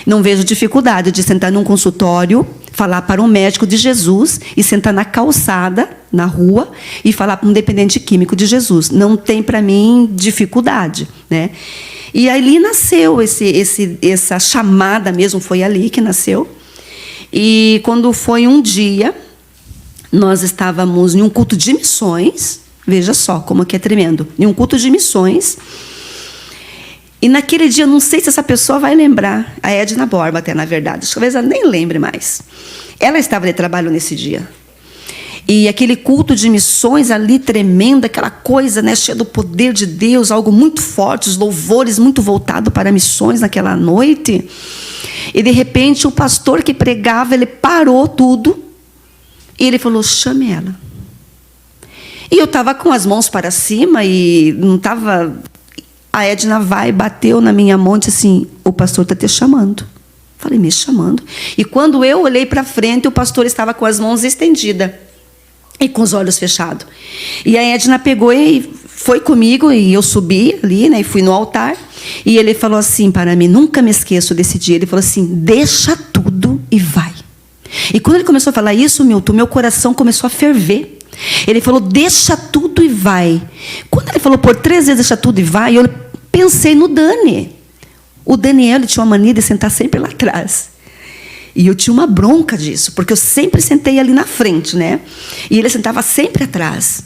Não vejo dificuldade de sentar num consultório, falar para um médico de Jesus e sentar na calçada, na rua, e falar para um dependente químico de Jesus. Não tem, para mim, dificuldade, né? E ali nasceu essa chamada mesmo, foi ali que nasceu. E quando foi um dia, nós estávamos em um culto de missões, veja só como que é tremendo, em um culto de missões. E naquele dia, não sei se essa pessoa vai lembrar, a Edna Borba até, na verdade, talvez ela nem lembre mais. Ela estava de trabalho nesse dia. E aquele culto de missões ali, tremendo, aquela coisa, né, cheia do poder de Deus, algo muito forte, os louvores muito voltados para missões naquela noite. E, de repente, o pastor que pregava, ele parou tudo e ele falou, chame ela. E eu estava com as mãos para cima e não estava... A Edna bateu na minha mão e disse assim, o pastor está te chamando. Falei, me chamando? E quando eu olhei para frente, o pastor estava com as mãos estendidas e com os olhos fechados. E a Edna pegou e foi comigo, e eu subi ali, né, e fui no altar. E ele falou assim para mim, nunca me esqueço desse dia, ele falou assim, deixa tudo e vai. E quando ele começou a falar isso, Milton, meu coração começou a ferver. Ele falou, deixa tudo e vai. Quando ele falou por 3 vezes, deixa tudo e vai, eu pensei no Dani. O Daniel, ele tinha uma mania de sentar sempre lá atrás. E eu tinha uma bronca disso, porque eu sempre sentei ali na frente, né? E ele sentava sempre atrás.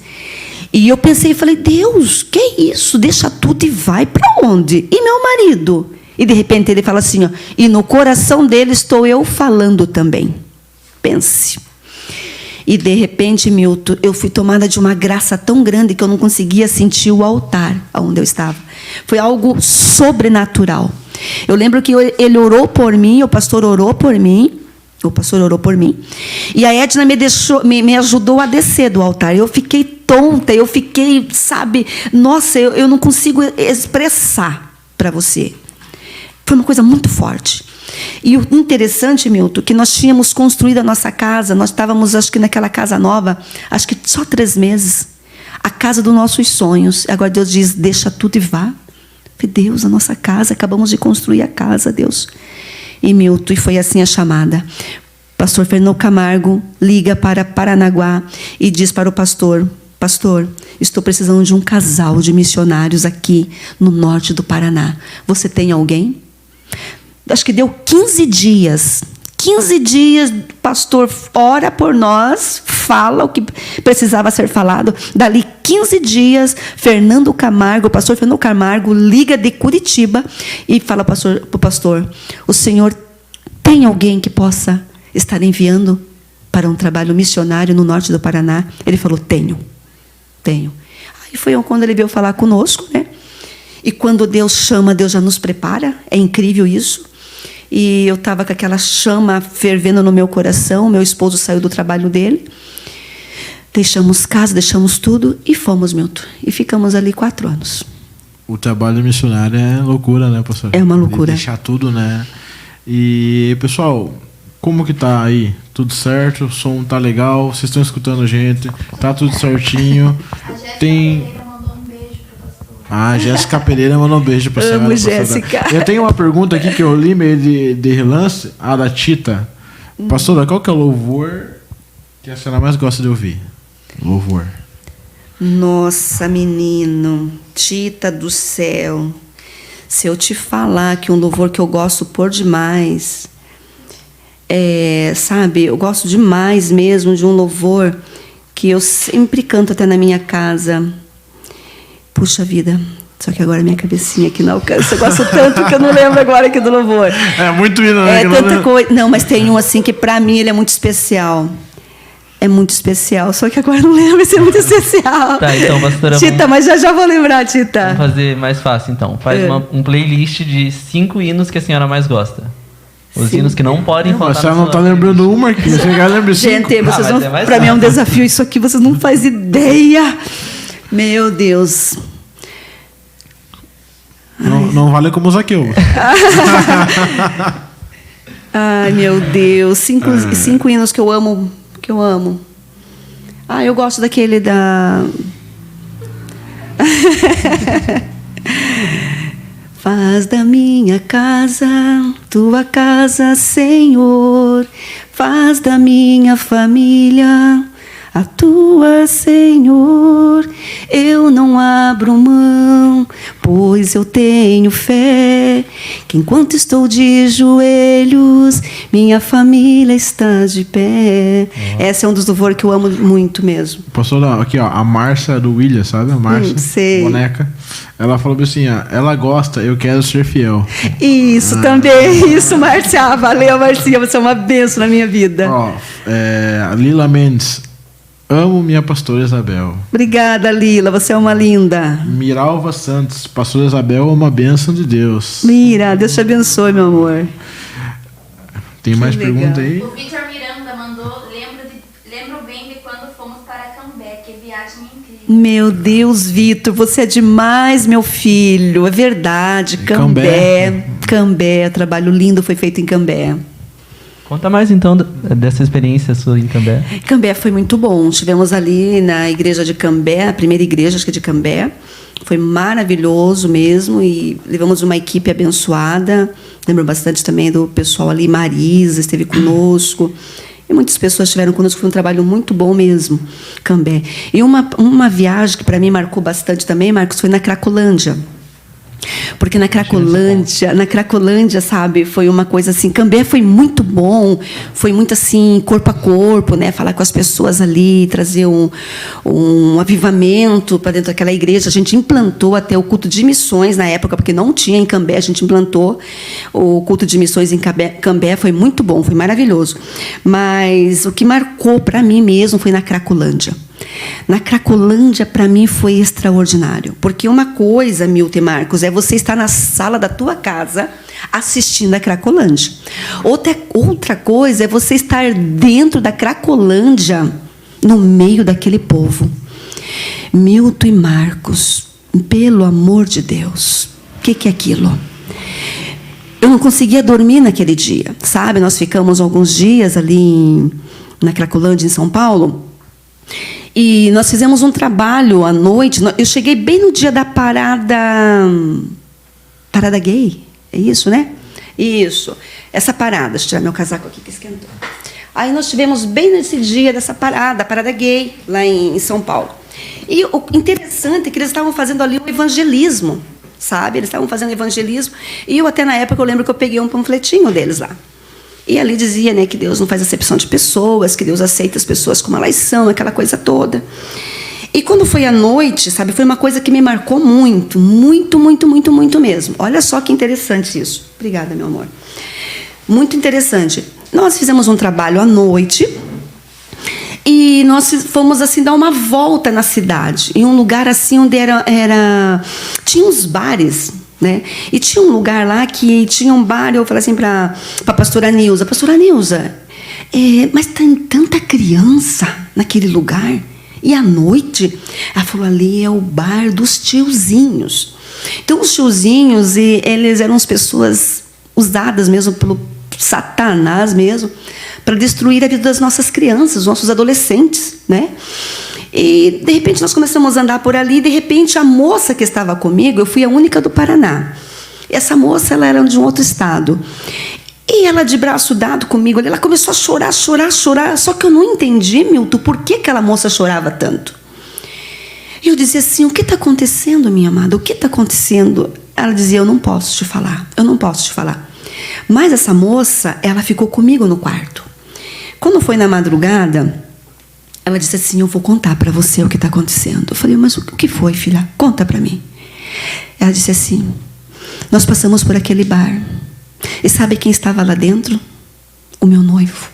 E eu pensei, falei, Deus, que é isso? Deixa tudo e vai. Para onde? E meu marido? E de repente ele fala assim, ó, e no coração dele estou eu falando também. Pense. E, de repente, Milton, eu fui tomada de uma graça tão grande que eu não conseguia sentir o altar onde eu estava. Foi algo sobrenatural. Eu lembro que ele orou por mim, o pastor orou por mim, e a Edna me ajudou a descer do altar. Eu fiquei tonta, eu fiquei, sabe, nossa, eu não consigo expressar para você. Foi uma coisa muito forte. E o interessante, Milton, que nós tínhamos construído a nossa casa, nós estávamos, acho que naquela casa nova, acho que só 3 meses, a casa dos nossos sonhos. Agora Deus diz, deixa tudo e vá. Falei, Deus, a nossa casa, acabamos de construir a casa, Deus. E Milton, e foi assim a chamada. Pastor Fernando Camargo liga para Paranaguá e diz para o pastor, pastor, estou precisando de um casal de missionários aqui no norte do Paraná. Você tem alguém? Acho que deu 15 dias. 15 dias, pastor, ora por nós, fala o que precisava ser falado. Dali 15 dias, Fernando Camargo, o pastor Fernando Camargo, liga de Curitiba e fala para o pastor, o senhor tem alguém que possa estar enviando para um trabalho missionário no norte do Paraná? Ele falou, tenho. Aí foi quando ele veio falar conosco, né? E quando Deus chama, Deus já nos prepara. É incrível isso. E eu estava com aquela chama fervendo no meu coração. Meu esposo saiu do trabalho dele. Deixamos casa, deixamos tudo e fomos, Milton. E ficamos ali 4 anos. O trabalho missionário é loucura, né, pastor? É uma loucura. Deixar tudo, né? E, pessoal, como que tá aí? Tudo certo? O som tá legal? Vocês estão escutando a gente? Tá tudo certinho? Tem... A Jéssica Pereira mandou um beijo pra senhora. Amo, Jéssica. Eu tenho uma pergunta aqui que eu li meio de relance, a da Tita. Pastora, qual que é o louvor que a senhora mais gosta de ouvir? Louvor. Nossa, menino, Tita do céu. Se eu te falar que um louvor que eu gosto por demais, sabe, eu gosto demais mesmo de um louvor que eu sempre canto até na minha casa. Puxa vida, só que agora minha cabecinha aqui não alcança. Eu gosto tanto que eu não lembro agora aqui do louvor. É muito hino, né? É tanta coisa. Não, mas tem um assim que pra mim ele é muito especial. É muito especial, só que agora eu não lembro, esse é muito especial. Tá, então, pastora... Tita, mas já vou lembrar, Tita. Vamos fazer mais fácil, então. Faz um playlist de 5 hinos que a senhora mais gosta. Os hinos que não podem faltar. Mas você não tá lembrando uma aqui, você já lembra 5. Gente, vocês não... Pra mim é um desafio isso aqui, vocês não fazem ideia. Meu Deus. Não vale como Zaqueu. Ai, meu Deus. 5 hinos que eu amo. Eu gosto daquele da... Faz da minha casa, tua casa, Senhor. Faz da minha família a tua, Senhor. Eu não abro mão, pois eu tenho fé que enquanto estou de joelhos, minha família está de pé. Esse é um dos louvores que eu amo muito mesmo. Pastor, aqui, ó, a Márcia do William, sabe? A Márcia, sei. Boneca. Ela falou assim, ó, ela gosta, eu quero ser fiel. Isso também, isso, Márcia. Valeu, Marcinha, você é uma bênção na minha vida. Ó, Lila Mendes, amo minha pastora Isabel. Obrigada, Lila, você é uma linda. Miralva Santos, pastora Isabel é uma bênção de Deus. Mira, Deus te abençoe, meu amor. Tem mais pergunta aí? O Vitor Miranda mandou, lembro bem de quando fomos para Cambé, que viagem incrível. Meu Deus, Vitor, você é demais, meu filho. É verdade, Cambé, trabalho lindo foi feito em Cambé. Conta mais, então, dessa experiência sua em Cambé. Cambé foi muito bom. Estivemos ali na igreja de Cambé, a primeira igreja, acho que de Cambé. Foi maravilhoso mesmo e levamos uma equipe abençoada. Lembro bastante também do pessoal ali, Marisa esteve conosco. E muitas pessoas estiveram conosco, foi um trabalho muito bom mesmo, Cambé. E uma viagem que para mim marcou bastante também, Marcos, foi na Cracolândia. Porque na Cracolândia, sabe, foi uma coisa assim, Cambé foi muito bom, foi muito assim, corpo a corpo, né, falar com as pessoas ali, trazer um avivamento para dentro daquela igreja. A gente implantou até o culto de missões na época, porque não tinha em Cambé, a gente implantou o culto de missões em Cambé, foi muito bom, foi maravilhoso. Mas o que marcou para mim mesmo foi na Cracolândia. Na Cracolândia, para mim, foi extraordinário. Porque uma coisa, Milton e Marcos, é você estar na sala da tua casa assistindo a Cracolândia. Outra coisa é você estar dentro da Cracolândia, no meio daquele povo. Milton e Marcos, pelo amor de Deus, o que é aquilo? eu não conseguia dormir naquele dia, sabe? Nós ficamos alguns dias ali na Cracolândia, em São Paulo, e nós fizemos um trabalho à noite. Eu cheguei bem no dia da parada gay, é isso, né? Isso, essa parada. Deixa eu tirar meu casaco aqui que esquentou. Aí nós tivemos bem nesse dia dessa parada, a parada gay, lá em São Paulo. E o interessante é que eles estavam fazendo ali o evangelismo, sabe? Eles estavam fazendo evangelismo. E eu até na época eu lembro que eu peguei um panfletinho deles lá. E ali dizia, né, que Deus não faz acepção de pessoas, que Deus aceita as pessoas como elas são, aquela coisa toda. E quando foi à noite, sabe, foi uma coisa que me marcou muito, muito, muito, muito, muito mesmo. Olha só que interessante isso. Obrigada, meu amor. Muito interessante. Nós fizemos um trabalho à noite e nós fomos assim dar uma volta na cidade, em um lugar assim onde tinha uns bares, né? E tinha um lugar lá que tinha um bar. Eu falei assim para a pastora Nilza: pastora Nilza, mas tem tanta criança naquele lugar, e à noite? Ela falou: ali é o bar dos tiozinhos. Então os tiozinhos, eles eram as pessoas usadas mesmo pelo Satanás mesmo, para destruir a vida das nossas crianças, dos nossos adolescentes, né? E, de repente, nós começamos a andar por ali, e, de repente, a moça que estava comigo, eu fui a única do Paraná. Essa moça, ela era de um outro estado. E ela, de braço dado comigo, ela começou a chorar, chorar, chorar, só que eu não entendi, Milton, por que aquela moça chorava tanto. E eu dizia assim: o que está acontecendo, minha amada? O que está acontecendo? Ela dizia: eu não posso te falar, eu não posso te falar. Mas essa moça, ela ficou comigo no quarto. Quando foi na madrugada, ela disse assim: eu vou contar para você o que está acontecendo. Eu falei: mas o que foi, filha? Conta para mim. Ela disse assim: nós passamos por aquele bar. E sabe quem estava lá dentro? O meu noivo.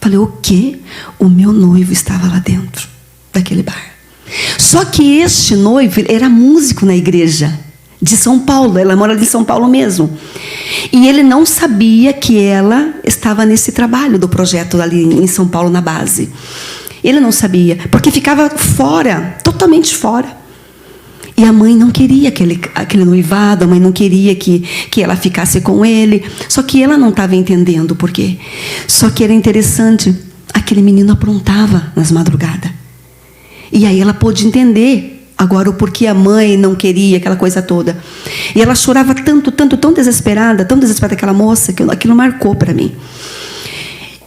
Falei: o quê? O meu noivo estava lá dentro daquele bar. Só que este noivo era músico na igreja de São Paulo. Ela mora em São Paulo mesmo. E ele não sabia que ela estava nesse trabalho do projeto ali em São Paulo, na base. Ele não sabia, porque ficava fora, totalmente fora. E a mãe não queria aquele noivado, a mãe não queria que ela ficasse com ele. Só que ela não estava entendendo por quê. Só que era interessante, aquele menino aprontava nas madrugadas. E aí ela pôde entender agora o porquê a mãe não queria, aquela coisa toda. E ela chorava tanto, tanto, tão desesperada aquela moça, que aquilo marcou para mim.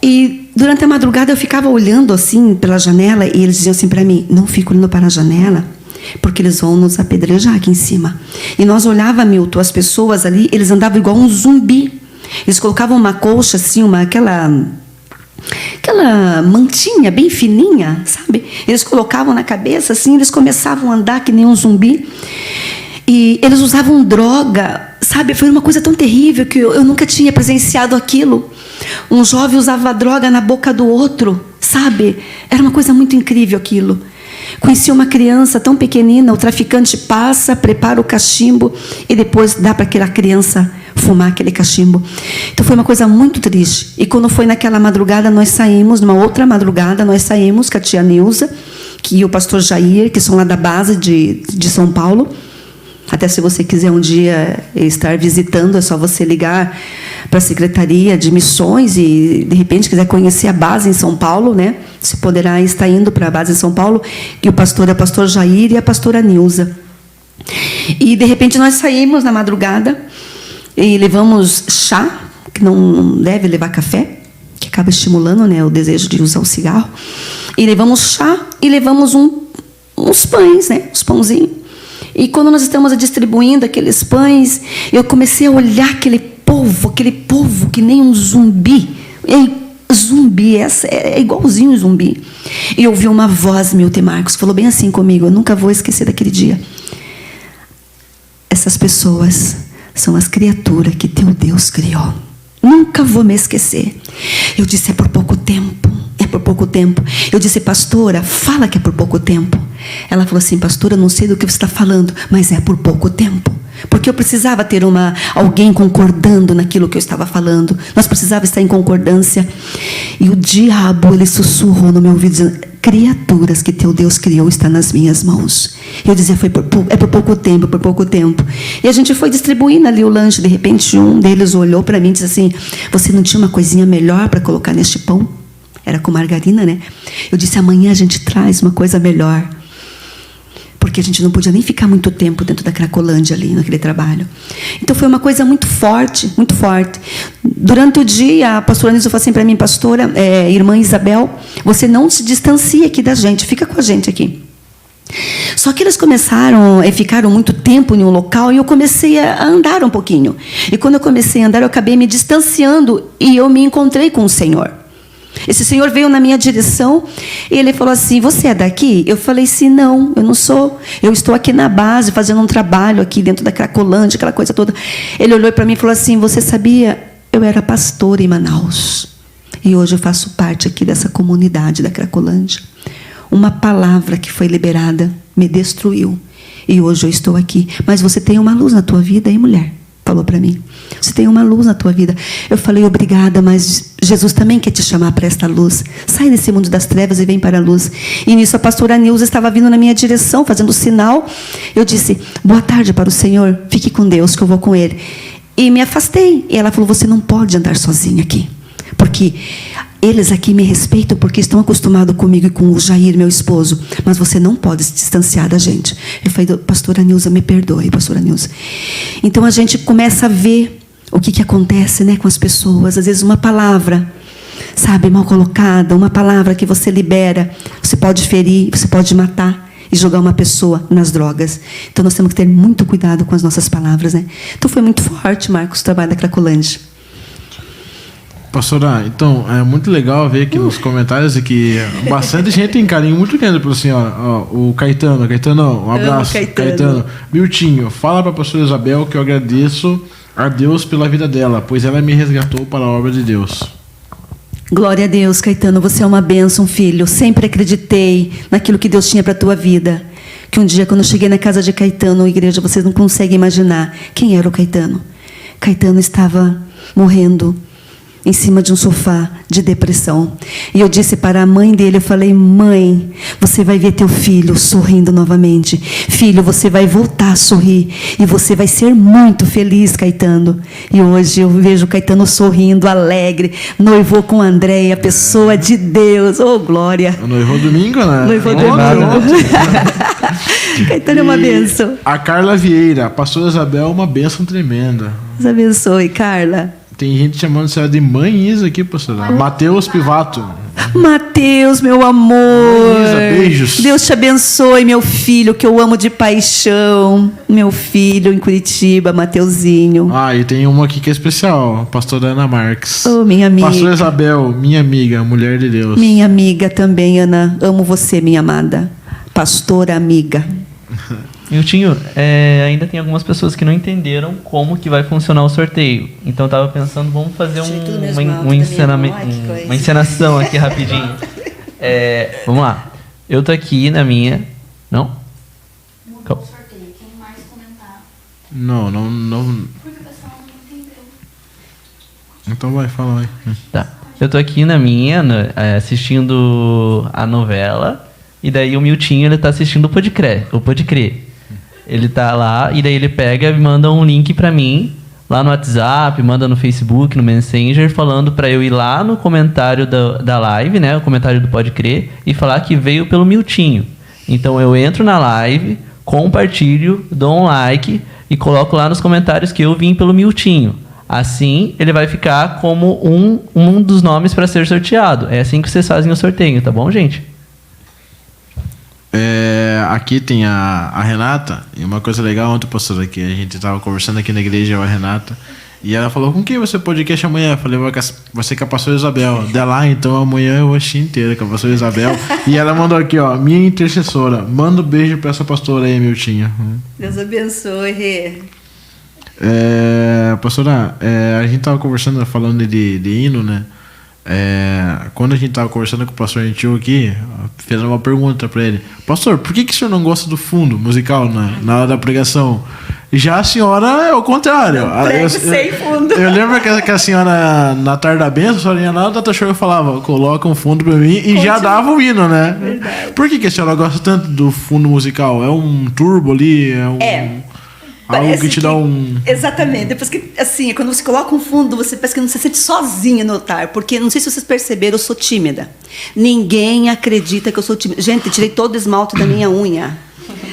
E durante a madrugada eu ficava olhando assim pela janela, e eles diziam assim para mim: não fica olhando para a janela, porque eles vão nos apedrejar aqui em cima. E nós olhávamos, Milton, as pessoas ali, eles andavam igual um zumbi. Eles colocavam uma colcha assim, aquela mantinha bem fininha, sabe? Eles colocavam na cabeça assim, eles começavam a andar que nem um zumbi. E eles usavam droga, sabe? Foi uma coisa tão terrível que eu nunca tinha presenciado aquilo. Um jovem usava droga na boca do outro, sabe? Era uma coisa muito incrível aquilo. Conheci uma criança tão pequenina, o traficante passa, prepara o cachimbo e depois dá para aquela criança fumar aquele cachimbo. Então foi uma coisa muito triste. E quando foi naquela madrugada, nós saímos, numa outra madrugada, nós saímos com a tia Nilza, que o pastor Jair, que são lá da base de São Paulo. Até se você quiser um dia estar visitando, é só você ligar para a Secretaria de Missões e, de repente, quiser conhecer a base em São Paulo, né? Você poderá estar indo para a base em São Paulo, que o pastor é o pastor Jair e a pastora Nilza. E, de repente, nós saímos na madrugada e levamos chá, que não deve levar café, que acaba estimulando, né, o desejo de usar o cigarro. E levamos chá e levamos uns pães, né, uns pãozinhos. E quando nós estamos distribuindo aqueles pães, eu comecei a olhar aquele povo que nem um zumbi. Zumbi, é igualzinho um zumbi. E eu ouvi uma voz, Milton Marcos, falou bem assim comigo, eu nunca vou esquecer daquele dia. Essas pessoas são as criaturas que teu Deus criou. Nunca vou me esquecer. Eu disse: é por pouco tempo. É por pouco tempo. Eu disse: pastora, fala que é por pouco tempo. Ela falou assim: pastora, eu não sei do que você está falando, mas é por pouco tempo. Porque eu precisava ter alguém concordando naquilo que eu estava falando. Nós precisávamos estar em concordância. E o diabo, ele sussurrou no meu ouvido, dizendo: criaturas que teu Deus criou está nas minhas mãos. Eu dizia, por pouco tempo. E a gente foi distribuindo ali o lanche. De repente, um deles olhou para mim e disse assim, você não tinha uma coisinha melhor para colocar neste pão? Era com margarina, né? Eu disse, amanhã a gente traz uma coisa melhor. Porque a gente não podia nem ficar muito tempo dentro da Cracolândia ali, naquele trabalho. Então foi uma coisa muito forte, muito forte. Durante o dia, a pastora Nilza falou assim para mim, pastora, irmã Isabel, você não se distancia aqui da gente, fica com a gente aqui. Só que eles ficaram muito tempo em um local e eu comecei a andar um pouquinho. E quando eu comecei a andar, eu acabei me distanciando e eu me encontrei com o Senhor. Esse senhor veio na minha direção e ele falou assim, você é daqui? Eu falei assim, não, eu não sou. Eu estou aqui na base, fazendo um trabalho aqui dentro da Cracolândia, aquela coisa toda. Ele olhou para mim e falou assim, você sabia? Eu era pastor em Manaus. E hoje eu faço parte aqui dessa comunidade da Cracolândia. Uma palavra que foi liberada me destruiu. E hoje eu estou aqui. Mas você tem uma luz na tua vida, hein, mulher? Falou para mim. Você tem uma luz na tua vida. Eu falei, obrigada, mas Jesus também quer te chamar para esta luz. Sai desse mundo das trevas e vem para a luz. E nisso a pastora Nilza estava vindo na minha direção, fazendo sinal. Eu disse, boa tarde para o Senhor. Fique com Deus, que eu vou com Ele. E me afastei. E ela falou, você não pode andar sozinha aqui. Porque eles aqui me respeitam porque estão acostumados comigo e com o Jair, meu esposo. Mas você não pode se distanciar da gente. Eu falei, pastora Nilza, me perdoe, pastora Nilza. Então a gente começa a ver o que acontece, né, com as pessoas. Às vezes uma palavra, sabe, mal colocada, uma palavra que você libera, você pode ferir, você pode matar e jogar uma pessoa nas drogas. Então nós temos que ter muito cuidado com as nossas palavras, né? Então foi muito forte, Marcos, o trabalho da Cracolândia. Pastora, então, é muito legal ver aqui nos comentários que bastante gente tem carinho muito grande por assim, ó, o Caetano, um abraço, Caetano. Miltinho, fala para a pastora Isabel que eu agradeço a Deus pela vida dela, pois ela me resgatou para a obra de Deus. Glória a Deus, Caetano, você é uma bênção, filho. Eu sempre acreditei naquilo que Deus tinha para a tua vida. Que um dia, quando eu cheguei na casa de Caetano, a igreja, vocês não conseguem imaginar quem era o Caetano. Caetano estava morrendo em cima de um sofá de depressão. E eu disse para a mãe dele, eu falei, mãe, você vai ver teu filho sorrindo novamente. Filho, você vai voltar a sorrir. E você vai ser muito feliz, Caetano. E hoje eu vejo o Caetano sorrindo, alegre. Noivou com a Andréia, pessoa de Deus. Oh, glória. Noivou domingo, né? Noivou domingo. Caetano é uma bênção. A Carla Vieira, pastora Isabel, uma bênção tremenda. Deus abençoe, Carla. Tem gente chamando você de mãe Isa aqui, pastora. Mateus Pivato. Mateus, meu amor. Mãe Isa, beijos. Deus te abençoe, meu filho, que eu amo de paixão. Meu filho em Curitiba, Mateuzinho. Ah, e tem uma aqui que é especial, pastora Ana Marques. Oh, minha amiga. Pastora Isabel, minha amiga, mulher de Deus. Minha amiga também, Ana. Amo você, minha amada. Pastora amiga. Miltinho, ainda tem algumas pessoas que não entenderam como que vai funcionar o sorteio. Então eu tava pensando, vamos fazer uma encenação aqui rapidinho. Vamos lá. Eu tô aqui na minha... Não? Mudou o sorteio. Quem mais comentar? Não. Porque o pessoal não entendeu. Então vai, fala aí. Tá. Eu tô aqui na minha, assistindo a novela. E daí o Miltinho, ele tá assistindo o Pode Crer. Ele tá lá, e daí ele pega e manda um link pra mim, lá no WhatsApp, manda no Facebook, no Messenger, falando pra eu ir lá no comentário da live, né, o comentário do Pode Crer, e falar que veio pelo Miltinho. Então eu entro na live, compartilho, dou um like e coloco lá nos comentários que eu vim pelo Miltinho. Assim, ele vai ficar como um dos nomes para ser sorteado. É assim que vocês fazem o sorteio, tá bom, gente? Aqui tem a Renata, e uma coisa legal ontem, pastor, aqui a gente estava conversando aqui na igreja, a Renata, e ela falou, com quem você podcast amanhã? Eu falei, vai ser com a pastora Isabel. Dela, então amanhã eu vou assistir inteira com a pastora Isabel. E ela mandou aqui, ó, minha intercessora, manda um beijo para essa pastora aí, Miltinha. Deus abençoe, Rê. Pastora, a gente estava conversando, falando de hino, né? Quando a gente estava conversando com o pastor Gentil aqui, fez uma pergunta para ele: pastor, por que o senhor não gosta do fundo musical na hora da pregação? Já a senhora é o contrário. Prego sem fundo. Eu lembro que a senhora, na tarde da bênção, a senhora ia lá no Data Show e falava, coloca um fundo pra mim, e já dava o hino, né? Verdade. Por que a senhora gosta tanto do fundo musical? É um turbo ali? Algo Parece que te dá um... Exatamente. Depois que, assim, quando você coloca um fundo, você parece que não se sente sozinha no altar. Porque, não sei se vocês perceberam, eu sou tímida. Ninguém acredita que eu sou tímida. Gente, tirei todo o esmalte da minha unha.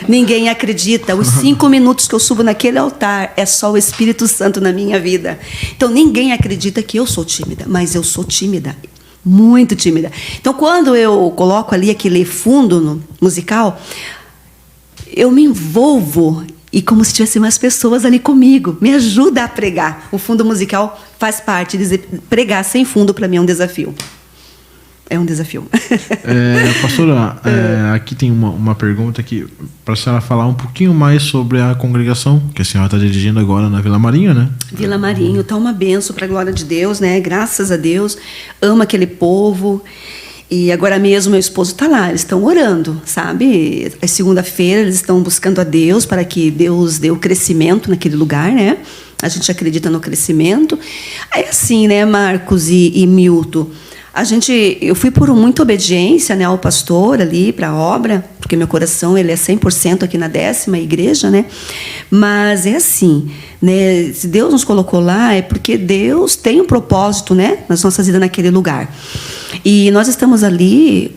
Ninguém acredita. Os 5 minutos que eu subo naquele altar é só o Espírito Santo na minha vida. Então, ninguém acredita que eu sou tímida. Mas eu sou tímida. Muito tímida. Então, quando eu coloco ali aquele fundo no musical, eu me envolvo. E como se tivessem mais pessoas ali comigo. Me ajuda a pregar. O fundo musical faz parte. Pregar sem fundo, para mim, é um desafio. É um desafio. Pastora, aqui tem uma pergunta aqui para a senhora falar um pouquinho mais sobre a congregação que a senhora está dirigindo agora na Vila Marinho, né? Vila Marinho está uma bênção para a glória de Deus, né? Graças a Deus. Ama aquele povo. E agora mesmo meu esposo está lá, eles estão orando, sabe? É segunda-feira, eles estão buscando a Deus para que Deus dê o crescimento naquele lugar, né? A gente acredita no crescimento. Aí assim, né, Marcos e Milton, eu fui por muita obediência, né, ao pastor ali para a obra, porque meu coração ele é 100% aqui na 10ª igreja, né? Mas é assim, né? Se Deus nos colocou lá é porque Deus tem um propósito, né, nas nossas vidas naquele lugar. E nós estamos ali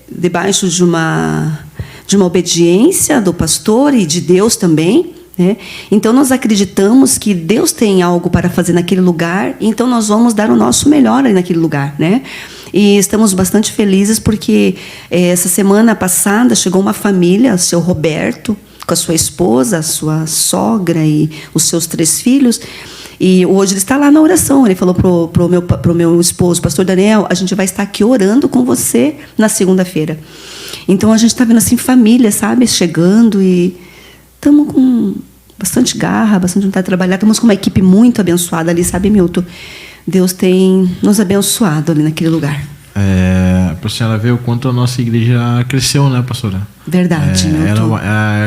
debaixo de uma obediência do pastor e de Deus também, né? Então nós acreditamos que Deus tem algo para fazer naquele lugar, então nós vamos dar o nosso melhor ali naquele lugar, né? E estamos bastante felizes porque essa semana passada chegou uma família, o seu Roberto, com a sua esposa, a sua sogra e os seus 3 filhos. E hoje ele está lá na oração. Ele falou pro meu esposo, pastor Daniel, a gente vai estar aqui orando com você na segunda-feira. Então a gente está vendo assim família, sabe, chegando e estamos com bastante garra, bastante vontade de trabalhar. Estamos com uma equipe muito abençoada ali, sabe, Milton? Deus tem nos abençoado ali naquele lugar. Para a senhora ver o quanto a nossa igreja cresceu, né, pastora? Verdade, Milton.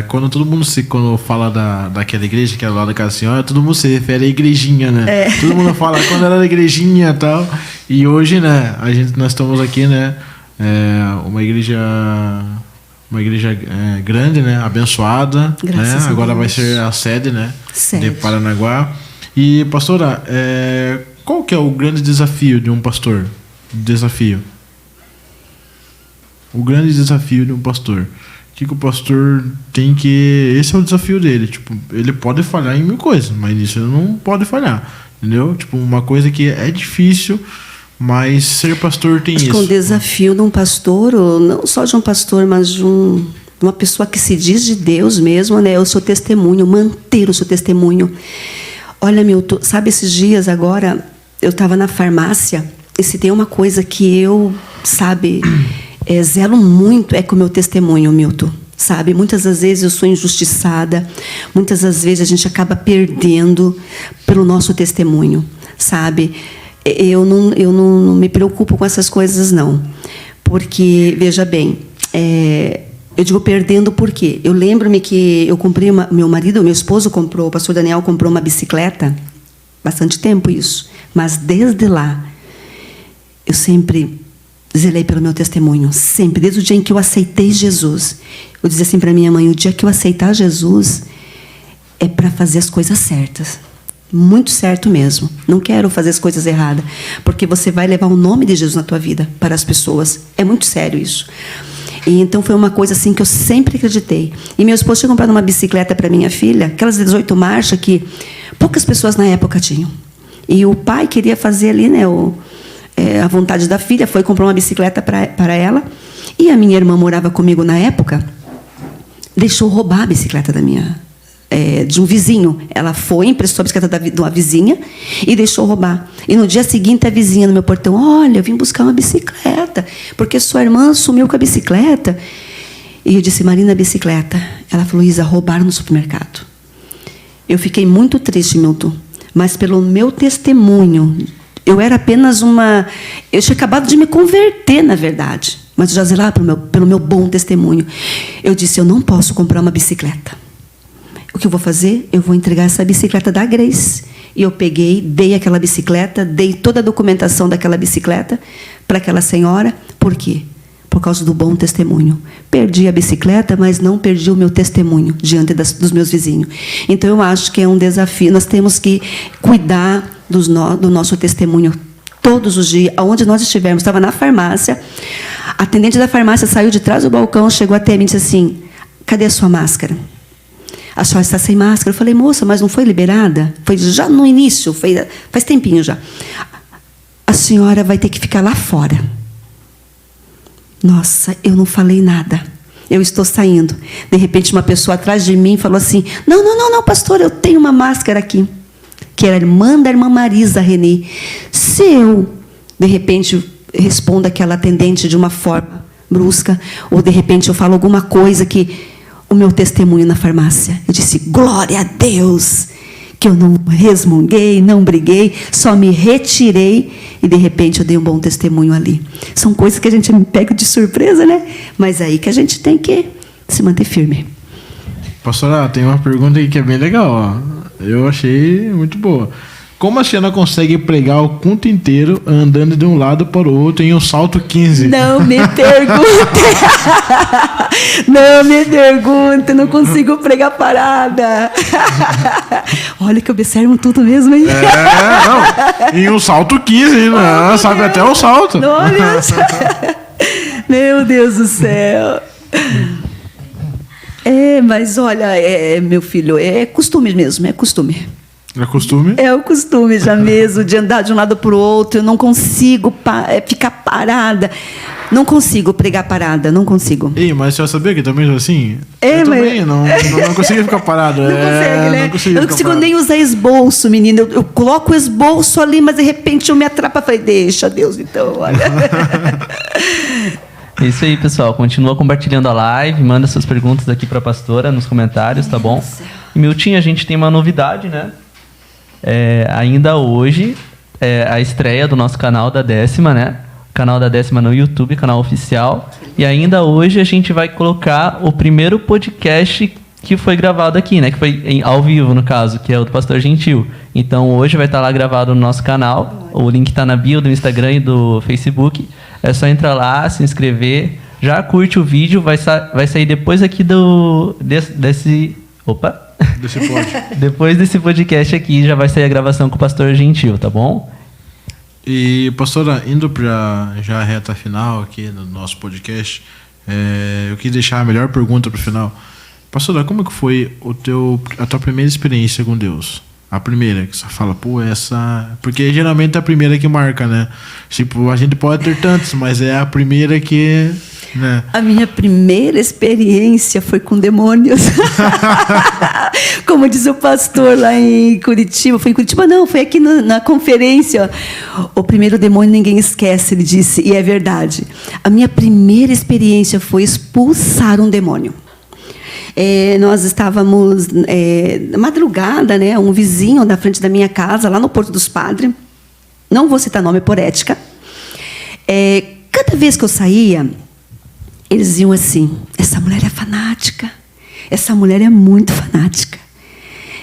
Quando todo mundo quando fala daquela igreja que era lá da casa da senhora, todo mundo se refere à igrejinha, né? Todo mundo fala quando era da igrejinha e tal. E hoje, né, nós estamos aqui, né, uma igreja grande, né, abençoada, né? Agora vai ser a sede, né, de Paranaguá. E pastora, qual que é o grande desafio de um pastor? O grande desafio de um pastor. O que o pastor tem que... Esse é o desafio dele. Tipo, ele pode falhar em 1000 coisas, mas isso ele não pode falhar. Entendeu? Tipo, uma coisa que é difícil, mas ser pastor tem isso. Acho que o desafio de um pastor, ou não só de um pastor, mas de uma pessoa que se diz de Deus mesmo, né? É o seu testemunho, manter o seu testemunho. Olha, Milton, sabe, esses dias agora, eu estava na farmácia, e se tem uma coisa que eu, sabe, zelo muito é com o meu testemunho, Milton. Sabe, muitas das vezes eu sou injustiçada, muitas das vezes a gente acaba perdendo pelo nosso testemunho, sabe? Eu não me preocupo com essas coisas, não. Porque, veja bem, eu digo perdendo por quê? Eu lembro-me que eu comprei, meu esposo comprou, o pastor Daniel comprou uma bicicleta, bastante tempo isso, mas desde lá, eu sempre zelei pelo meu testemunho, sempre, desde o dia em que eu aceitei Jesus. Eu dizia assim para minha mãe, o dia que eu aceitar Jesus é para fazer as coisas certas. Muito certo mesmo. Não quero fazer as coisas erradas, porque você vai levar o nome de Jesus na tua vida para as pessoas. É muito sério isso. E então foi uma coisa assim que eu sempre acreditei. E meu esposo tinha comprado uma bicicleta para minha filha, aquelas 18 marchas que poucas pessoas na época tinham. E o pai queria fazer ali, né, a vontade da filha, foi comprar uma bicicleta para ela. E a minha irmã morava comigo na época, deixou roubar a bicicleta de um vizinho. Ela foi, emprestou a bicicleta de uma vizinha e deixou roubar. E no dia seguinte, a vizinha no meu portão, olha, eu vim buscar uma bicicleta, porque sua irmã sumiu com a bicicleta. E eu disse, Marina, a bicicleta. Ela falou, Isa, roubaram no supermercado. Eu fiquei muito triste, Milton, mas pelo meu testemunho, eu era apenas eu tinha acabado de me converter, na verdade, mas eu já zelava pelo meu bom testemunho. Eu disse, eu não posso comprar uma bicicleta. que eu vou fazer? Eu vou entregar essa bicicleta da Grace. E eu peguei, dei aquela bicicleta, dei toda a documentação daquela bicicleta para aquela senhora. Por quê? Por causa do bom testemunho. Perdi a bicicleta, mas não perdi o meu testemunho diante dos meus vizinhos. Então, eu acho que é um desafio. Nós temos que cuidar do nosso testemunho todos os dias, aonde nós estivermos. Estava na farmácia, a atendente da farmácia saiu de trás do balcão, chegou até mim e disse assim: cadê a sua máscara? A senhora está sem máscara. Eu falei: moça, mas não foi liberada? Foi já no início, faz tempinho já. A senhora vai ter que ficar lá fora. Nossa, eu não falei nada. Eu estou saindo. De repente, uma pessoa atrás de mim falou assim: não, pastor, eu tenho uma máscara aqui. Que era a irmã da irmã Marisa Renê. Se eu, de repente, respondo aquela atendente de uma forma brusca, ou de repente eu falo alguma coisa que o meu testemunho na farmácia, eu disse: glória a Deus, que eu não resmunguei, não briguei, só me retirei e de repente eu dei um bom testemunho ali. São coisas que a gente pega de surpresa, né? Mas aí que a gente tem que se manter firme. Pastora, tem uma pergunta aí que é bem legal, ó. Eu achei muito boa. Como a Xana consegue pregar o culto inteiro andando de um lado para o outro em um salto 15? Não me pergunte. Não me pergunte. Não consigo pregar parada. Olha que observam tudo mesmo, hein? Não. Em um salto 15, não, sabe até o salto. Olha. Meu Deus do céu. Mas olha, meu filho, é costume mesmo, é costume. É costume? É o costume já mesmo, de andar de um lado para o outro. Eu não consigo ficar parada. Não consigo pregar parada, não consigo. Ei, mas você já sabia que também assim? Eu também não consigo ficar parado. Não consegue, né? Eu não consigo nem usar esboço, menina. Eu coloco o esboço ali, mas de repente eu me atrapalho. Falei: deixa, Deus, então, olha. É isso aí, pessoal. Continua compartilhando a live, manda suas perguntas aqui para a pastora nos comentários, tá bom? E, Miltinho, a gente tem uma novidade, né? Ainda hoje, a estreia do nosso canal da 10ª, né? Canal da 10ª no YouTube, canal oficial. E ainda hoje a gente vai colocar o primeiro podcast que foi gravado aqui, né? Que foi ao vivo, no caso, que é o do Pastor Gentil. Então, hoje vai estar lá gravado no nosso canal. O link está na bio do Instagram e do Facebook. É só entrar lá, se inscrever. Já curte o vídeo, vai sair depois aqui desse depois desse podcast aqui, já vai sair a gravação com o Pastor Gentil, tá bom? E, pastora, indo para já a reta final aqui do nosso podcast, eu quis deixar a melhor pergunta para o final. Pastora, como que foi a tua primeira experiência com Deus? A primeira, que você fala, essa... Porque geralmente é a primeira que marca, né? Tipo, a gente pode ter tantos, mas é a primeira que... Né? A minha primeira experiência foi com demônios. Como diz o pastor lá em Curitiba. Foi em Curitiba? Não, foi aqui na conferência. O primeiro demônio ninguém esquece, ele disse. E é verdade. A minha primeira experiência foi expulsar um demônio. Nós estávamos na madrugada, né, um vizinho na frente da minha casa, lá no Porto dos Padres, não vou citar nome por ética, cada vez que eu saía, eles diziam assim: essa mulher é fanática, essa mulher é muito fanática.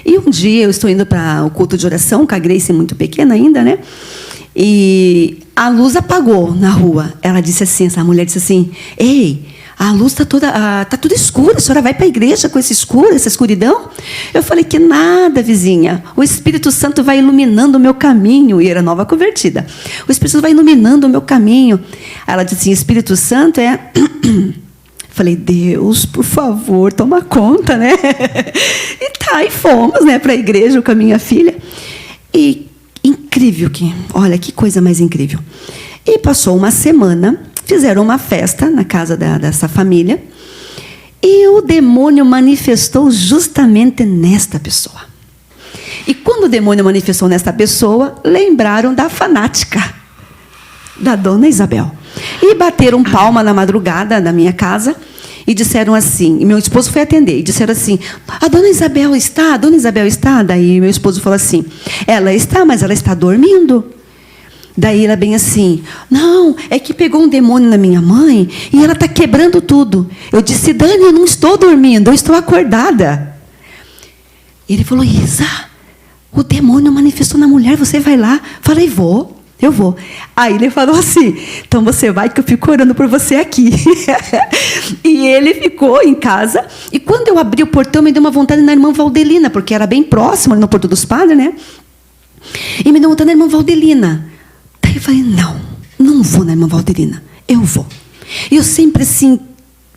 E um dia eu estou indo para o culto de oração, com a Grace muito pequena ainda, né? E a luz apagou na rua. Ela disse assim, essa mulher disse assim: ei, a luz está toda escura, a senhora vai para a igreja com esse escuro, essa escuridão? Eu falei: que nada, vizinha. O Espírito Santo vai iluminando o meu caminho. E era nova convertida. O Espírito Santo vai iluminando o meu caminho. Ela disse assim: Espírito Santo é... Falei: Deus, por favor, toma conta, né? E fomos, né, para a igreja com a minha filha. E incrível olha, que coisa mais incrível. E passou uma semana... Fizeram uma festa na casa dessa família e o demônio manifestou justamente nesta pessoa. E quando o demônio manifestou nesta pessoa, lembraram da fanática, da dona Isabel. E bateram palma na madrugada na minha casa e disseram assim, e meu esposo foi atender, e disseram assim: a dona Isabel está? A dona Isabel está? Daí meu esposo falou assim: ela está, mas ela está dormindo. Daí ela bem assim: não, é que pegou um demônio na minha mãe e ela está quebrando tudo. Eu disse: Dani, eu não estou dormindo, eu estou acordada. Ele falou, Isa, o demônio manifestou na mulher, você vai lá? Falei, eu vou. Aí ele falou assim, então você vai que eu fico orando por você aqui. E ele ficou em casa. E quando eu abri o portão, me deu uma vontade na irmã Valdelina, porque era bem próximo, ali no Porto dos Padres, né? E me deu vontade na irmã Valdelina. Daí eu falei, não vou na irmã Valdelina. Eu vou. E eu sempre assim,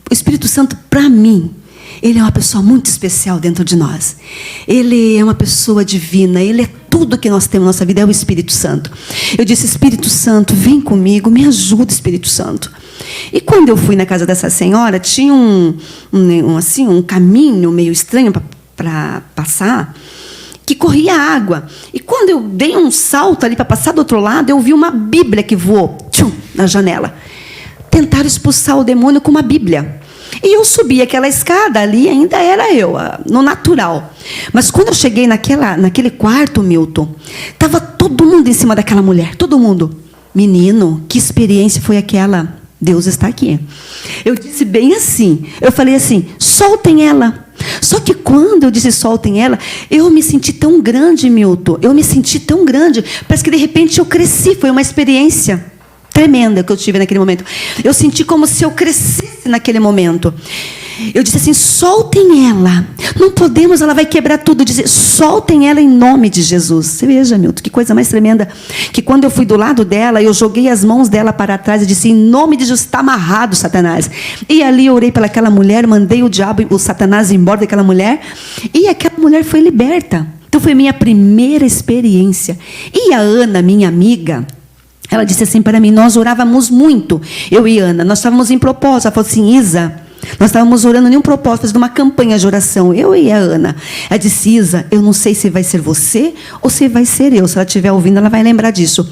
o Espírito Santo, para mim, ele é uma pessoa muito especial dentro de nós. Ele é uma pessoa divina. Ele é tudo que nós temos na nossa vida, é o Espírito Santo. Eu disse, Espírito Santo, vem comigo, me ajuda, Espírito Santo. E quando eu fui na casa dessa senhora, tinha um caminho meio estranho para passar, que corria água. E quando eu dei um salto ali para passar do outro lado, eu vi uma Bíblia que voou na janela. Tentaram expulsar o demônio com uma Bíblia. E eu subi aquela escada ali, ainda era eu, no natural. Mas quando eu cheguei naquele quarto, Milton, estava todo mundo em cima daquela mulher, todo mundo. Menino, que experiência foi aquela? Deus está aqui. Eu disse bem assim, eu falei assim, soltem ela. Só que quando eu disse soltem ela, eu me senti tão grande, Milton, eu me senti tão grande, parece que de repente eu cresci, foi uma experiência tremenda que eu tive naquele momento. Eu senti como se eu crescesse naquele momento. Eu disse assim, soltem ela. Não podemos, ela vai quebrar tudo. Eu disse, soltem ela em nome de Jesus. Você veja, Milton, que coisa mais tremenda. Que quando eu fui do lado dela, eu joguei as mãos dela para trás e disse, em nome de Jesus, está amarrado, Satanás. E ali eu orei pelaquela mulher, mandei o diabo, o Satanás embora daquela mulher. E aquela mulher foi liberta. Então foi minha primeira experiência. E a Ana, minha amiga, ela disse assim para mim, nós orávamos muito, eu e Ana, nós estávamos em propósito. Ela falou assim, Isa, nós estávamos orando em um propósito, fazendo uma campanha de oração, eu e a Ana. Ela disse, Isa, eu não sei se vai ser você ou se vai ser eu. Se ela estiver ouvindo, ela vai lembrar disso.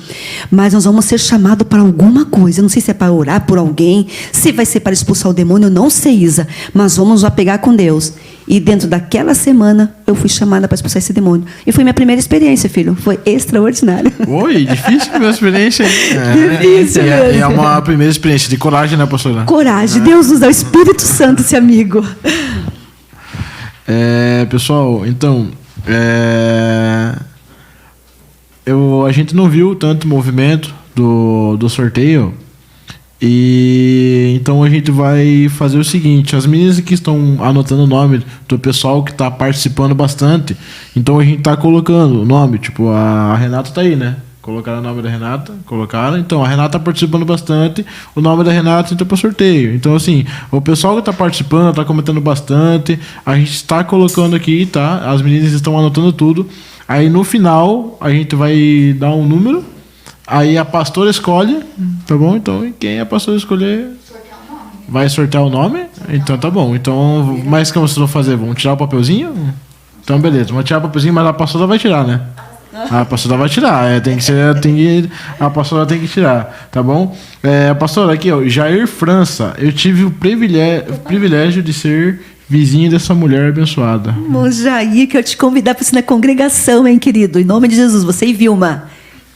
Mas nós vamos ser chamados para alguma coisa. Eu não sei se é para orar por alguém, se vai ser para expulsar o demônio, eu não sei, Isa. Mas vamos nos apegar com Deus. E dentro daquela semana, eu fui chamada para expulsar esse demônio. E foi minha primeira experiência, filho. Foi extraordinário. Oi, difícil a minha experiência. Difícil mesmo. É uma primeira experiência de coragem, né, pastora? Coragem. Deus nos dá o Espírito Santo, esse amigo. Pessoal, então... a gente não viu tanto movimento do sorteio. E então a gente vai fazer o seguinte, as meninas que estão anotando o nome do pessoal que está participando bastante, então a gente está colocando o nome, tipo, a Renata está aí, né? Colocaram o nome da Renata, colocaram, então a Renata está participando bastante, o nome da Renata entra para sorteio. Então assim, o pessoal que está participando, está comentando bastante, a gente está colocando aqui, tá? As meninas estão anotando tudo, aí no final a gente vai dar um número. Aí a pastora escolhe, tá bom? Então, quem a pastora escolher vai sortear o nome? Então, tá bom. Então, mas como vocês vão fazer? Vão tirar o papelzinho? Então, beleza. Vão tirar o papelzinho, mas a pastora vai tirar, né? A pastora vai tirar. A pastora tem que tirar, tá bom? A pastora aqui, ó, Jair França. Eu tive o privilégio de ser vizinho dessa mulher abençoada. Irmão Jair, que eu te convidar para isso na congregação, hein, querido? Em nome de Jesus, você e Vilma.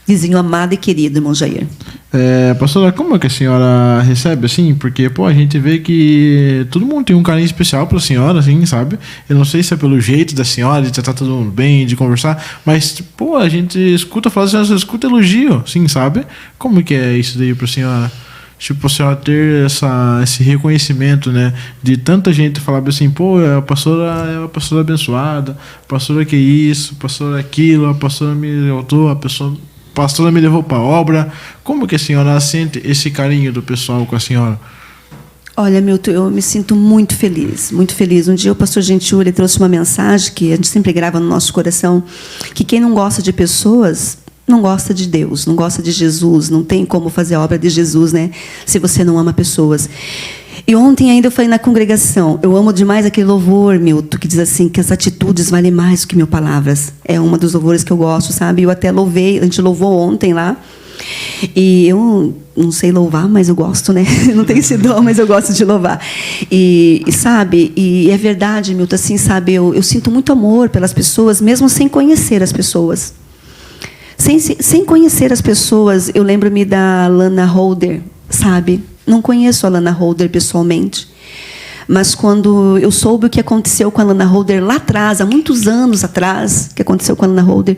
Vizinho amado e querido, irmão Jair. Pastora, como é que a senhora recebe, assim? Porque, a gente vê que todo mundo tem um carinho especial pela senhora, assim, sabe? Eu não sei se é pelo jeito da senhora, de tratar todo mundo bem, de conversar, mas, a gente escuta falar, a senhora escuta elogio, assim, sabe? Como que é isso daí pra senhora? Tipo, a senhora ter esse reconhecimento, né? De tanta gente falar assim, a pastora é uma pastora abençoada, a pastora que isso, a pastora aquilo, a pastora me autou, a pastora me levou para a obra. Como que a senhora sente esse carinho do pessoal com a senhora? Olha, Milton, eu me sinto muito feliz, muito feliz. Um dia o pastor Gentil ele trouxe uma mensagem que a gente sempre grava no nosso coração, que quem não gosta de pessoas não gosta de Deus, não gosta de Jesus, não tem como fazer a obra de Jesus, né? Se você não ama pessoas. E ontem ainda eu falei na congregação, eu amo demais aquele louvor, Milton, que diz assim, que as atitudes valem mais do que 1000 palavras. É uma dos louvores que eu gosto, sabe? Eu até louvei, a gente louvou ontem lá. E eu não sei louvar, mas eu gosto, né? Não tenho esse dom, mas eu gosto de louvar. E sabe, e é verdade, Milton, assim, sabe, eu sinto muito amor pelas pessoas, mesmo sem conhecer as pessoas. Sem conhecer as pessoas, eu lembro-me da Lana Holder, sabe? Não conheço a Lana Holder pessoalmente, Mas quando eu soube o que aconteceu com a Lana Holder lá atrás, há muitos anos atrás, o que aconteceu com a Lana Holder,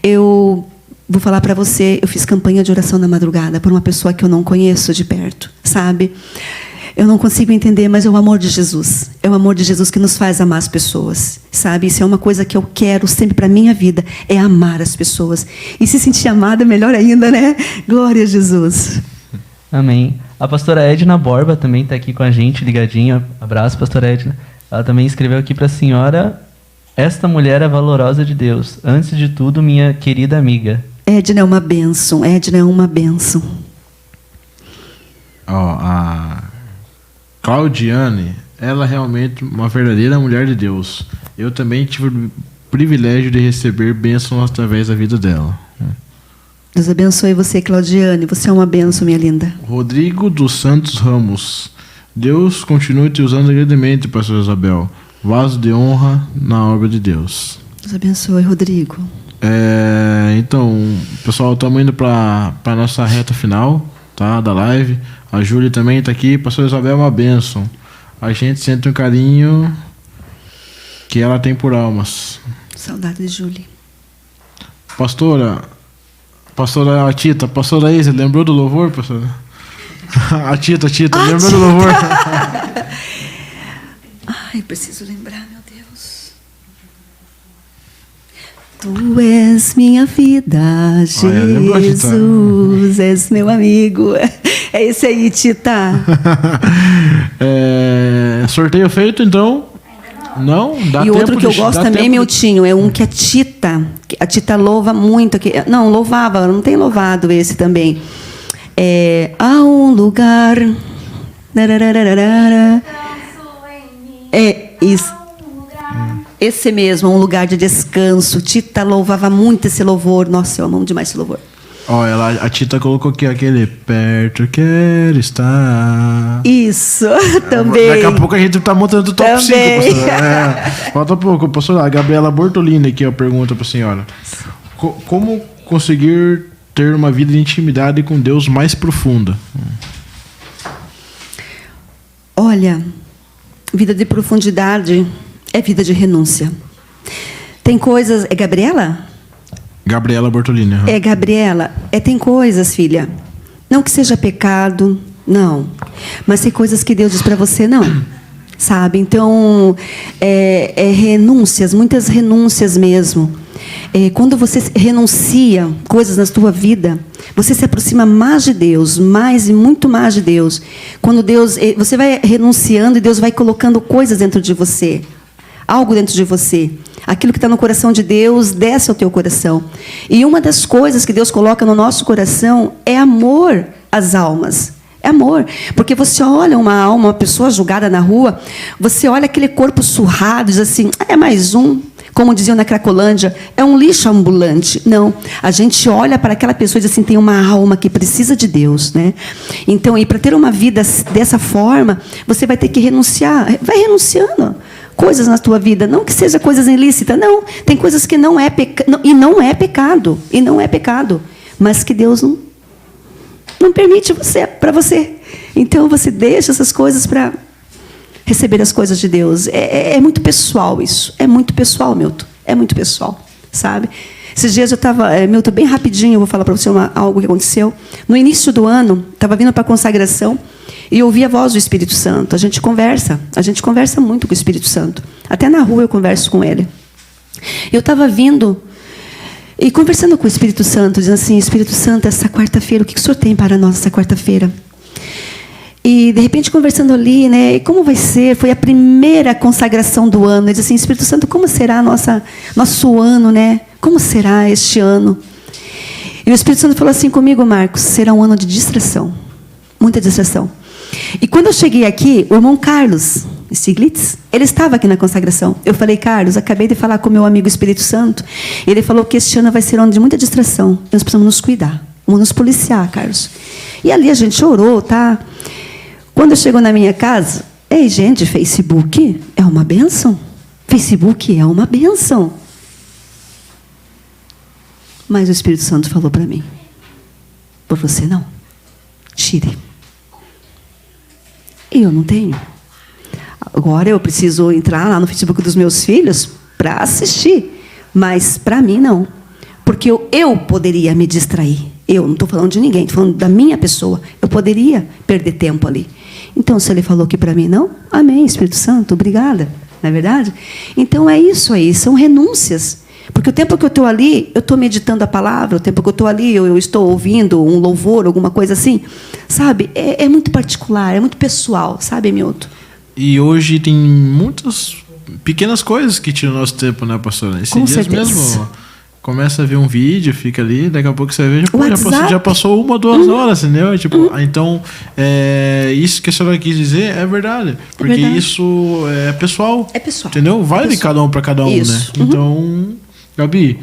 eu vou falar para você, eu fiz campanha de oração na madrugada por uma pessoa que eu não conheço de perto, sabe? Eu não consigo entender, mas é o amor de Jesus. É o amor de Jesus que nos faz amar as pessoas, sabe? Isso é uma coisa que eu quero sempre para a minha vida, é amar as pessoas. E se sentir amada, melhor ainda, né? Glória a Jesus. Amém. A pastora Edna Borba também está aqui com a gente, ligadinha. Abraço, pastora Edna. Ela também escreveu aqui para a senhora: esta mulher é valorosa de Deus. Antes de tudo, minha querida amiga. Edna é uma bênção. Edna é uma bênção. A Claudiane, ela é realmente uma verdadeira mulher de Deus. Eu também tive o privilégio de receber bênçãos através da vida dela. Deus abençoe você, Claudiane. Você é uma bênção, minha linda. Rodrigo dos Santos Ramos. Deus continue te usando grandemente, pastor Isabel. Vaso de honra na obra de Deus. Deus abençoe, Rodrigo. Então, pessoal, estamos indo para a nossa reta final, tá, da live. A Júlia também está aqui. Pastor Isabel é uma bênção. A gente sente um carinho que ela tem por almas. Saudade de Júlia. Pastora Tita, pastora Isa, lembrou do louvor, pastora? A Tita, lembrou do louvor? Ai, preciso lembrar, meu Deus. Tu és minha vida, Jesus, és meu amigo. É esse aí, Tita. Sorteio feito, então? Não? Dá e tempo outro que eu gosto também, meu Tinho, é um que a Tita louva muito. Não, louvava, não tem louvado esse também. Há um lugar. Isso. Esse mesmo, um lugar de descanso. Tita louvava muito esse louvor. Nossa, eu amo demais esse louvor. A Tita colocou aqui aquele perto quero estar. Isso, também. Daqui a pouco a gente tá montando o top também. 5, pastora. Falta pouco, pastora. A Gabriela Bortolini aqui, pergunta para a senhora. Como conseguir ter uma vida de intimidade com Deus mais profunda? Olha, vida de profundidade é vida de renúncia. Tem coisas... É Gabriela? Gabriela Bortolini. Uhum. Gabriela, tem coisas, filha, não que seja pecado, não, mas tem coisas que Deus diz para você, não, sabe? Então, renúncias, muitas renúncias mesmo. Quando você renuncia coisas na sua vida, você se aproxima mais de Deus, mais e muito mais de Deus. Quando você vai renunciando e Deus vai colocando coisas dentro de você, algo dentro de você. Aquilo que está no coração de Deus desce ao teu coração. E uma das coisas que Deus coloca no nosso coração é amor às almas. É amor. Porque você olha uma alma, uma pessoa julgada na rua, você olha aquele corpo surrado e diz assim, é mais um. Como diziam na Cracolândia, é um lixo ambulante. Não, a gente olha para aquela pessoa e diz assim, tem uma alma que precisa de Deus, né? Então, e para ter uma vida dessa forma, você vai ter que renunciar. Vai renunciando coisas na tua vida, não que seja coisas ilícitas, não. Tem coisas que não é pecado, e não é pecado, mas que Deus não permite para você. Então, você deixa essas coisas para receber as coisas de Deus. É muito pessoal isso. É muito pessoal, Milton. É muito pessoal, sabe? Esses dias eu estava... Milton, bem rapidinho, eu vou falar para você algo que aconteceu. No início do ano, estava vindo para a consagração e eu ouvi a voz do Espírito Santo. A gente conversa muito com o Espírito Santo. Até na rua eu converso com ele. Eu estava vindo e conversando com o Espírito Santo, dizendo assim, Espírito Santo, essa quarta-feira, o que o Senhor tem para nós essa quarta-feira? E, de repente, conversando ali, né? E como vai ser? Foi a primeira consagração do ano. Ele disse assim, Espírito Santo, como será nosso ano, né? Como será este ano? E o Espírito Santo falou assim comigo, Marcos, será um ano de distração. Muita distração. E quando eu cheguei aqui, o irmão Carlos Stiglitz, ele estava aqui na consagração. Eu falei, Carlos, acabei de falar com o meu amigo Espírito Santo. Ele falou que este ano vai ser um ano de muita distração. Nós precisamos nos cuidar. Vamos nos policiar, Carlos. E ali a gente orou, tá? Quando chegou na minha casa, ei, gente, Facebook é uma bênção. Facebook é uma bênção. Mas o Espírito Santo falou para mim, por você não. Tire. E eu não tenho. agora eu preciso entrar lá no Facebook dos meus filhos para assistir. Mas, para mim, não. Porque eu poderia me distrair. Eu não estou falando de ninguém, estou falando da minha pessoa. Eu poderia perder tempo ali. Então, se ele falou que para mim não, amém, Espírito Santo, obrigada. Não é verdade? Então, é isso aí, são renúncias. Porque o tempo que eu estou ali, eu estou meditando a palavra, o tempo que eu estou ali, eu estou ouvindo um louvor, alguma coisa assim. Sabe? É muito particular, é muito pessoal, sabe, Milton? E hoje tem muitas pequenas coisas que tiram o nosso tempo, né, pastora? Esses Com dias certeza. mesmo, começa a ver um vídeo, fica ali, daqui a pouco você vê, pô, WhatsApp. já passou 1 ou 2 horas, entendeu? Tipo, então, isso que a senhora quis dizer é verdade. Porque verdade. isso é pessoal. É pessoal. Entendeu? Vale É de pessoal. cada um para cada um, Isso. né? Então, Gabi,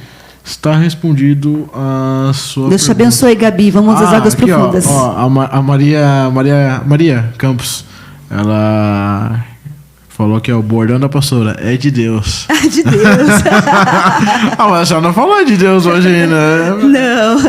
está respondido a sua Deus te pergunta. abençoe, Gabi. Vamos às águas aqui, profundas. Ó, a Maria Campos, ela falou que é o bordão da pastora, é de Deus. De Deus. Mas a senhora não falou de Deus hoje ainda. Não.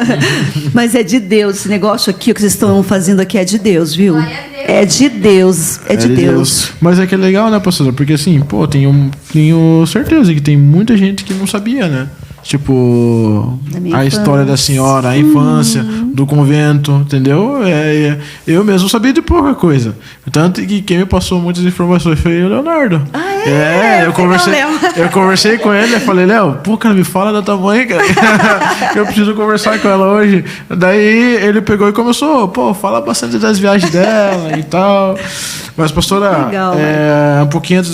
Mas é de Deus. Esse negócio aqui, o que vocês estão fazendo aqui é de Deus, viu? Glória a Deus. É de Deus. É de Deus. Mas é que é legal, né, pastora? Porque assim, pô, tenho certeza que tem muita gente que não sabia, né? Tipo, Da minha a história da infância. senhora, a infância, do convento, entendeu? Eu mesmo sabia de pouca coisa. Tanto que quem me passou muitas informações foi o Leonardo. Eu conversei com ele, eu falei, Léo, pô, cara, me fala da tua mãe, cara. Eu preciso conversar com ela hoje. Daí ele pegou e começou, pô, fala bastante das viagens dela e tal. Mas, pastora, Legal, um pouquinho antes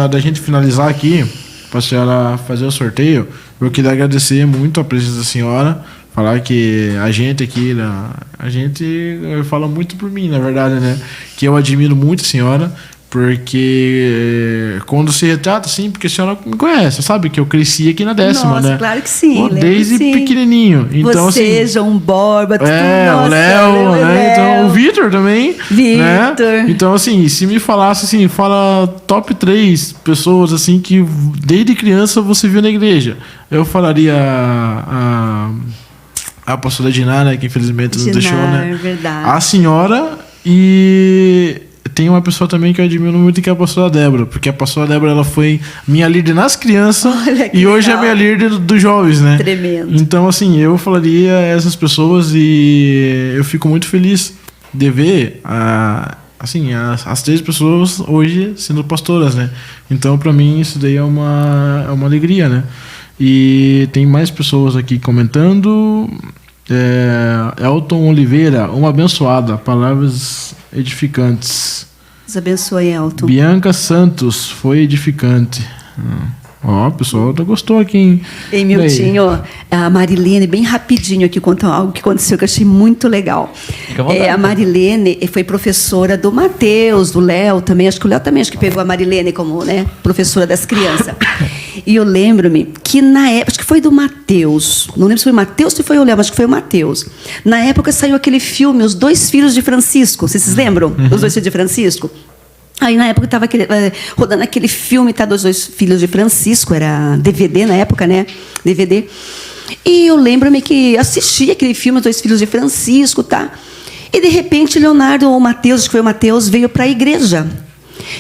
da gente finalizar aqui, para a senhora fazer o sorteio, eu queria agradecer muito a presença da senhora, falar que a gente aqui, eu falo muito por mim, na verdade, né? Que eu admiro muito a senhora, porque quando se retrata, assim, porque a senhora me conhece, sabe? Que eu cresci aqui na 10ª, Nossa, né? claro que sim. Pô, lembro, desde sim. pequenininho. Então, Você, assim, João Borba, tudo. Nossa, o Léo, né? Então, o Vitor também. Vitor. Né? Então, assim, se me falasse assim, fala top 3 pessoas assim que desde criança você viu na igreja, eu falaria a pastora Diná, né? Que infelizmente nos deixou, né? Verdade. A senhora e tem uma pessoa também que eu admiro muito, que é a pastora Débora, porque a pastora Débora, ela foi minha líder nas crianças. Olha que e hoje legal. é minha líder dos jovens, né? Tremendo. Então, assim, eu falaria essas pessoas e eu fico muito feliz de ver as 3 pessoas hoje sendo pastoras, né? Então, para mim, isso daí é uma alegria, né? E tem mais pessoas aqui comentando. Elton Oliveira, uma abençoada, palavras edificantes. Deus abençoe, Elton. Bianca Santos, foi edificante. Ó, o pessoal gostou aqui, hein? Ei, Miltinho, a Marilene, bem rapidinho aqui, conta algo que aconteceu que eu achei muito legal. Fica à vontade. A Marilene foi professora do Mateus, do Léo também. Acho que o Léo também pegou a Marilene como, né, professora das crianças. E eu lembro-me que na época, acho que foi do Mateus, não lembro se foi o Mateus ou se foi o Léo, mas acho que foi o Mateus. Na época saiu aquele filme, Os Dois Filhos de Francisco. Vocês se lembram? Os Dois Filhos de Francisco? Aí, na época, estava rodando aquele filme, tá, dos Dois Filhos de Francisco, era DVD na época, né? DVD. E eu lembro-me que assisti aquele filme, Os Dois Filhos de Francisco, tá? E, de repente, Leonardo ou Mateus, acho que foi o Mateus, veio para a igreja.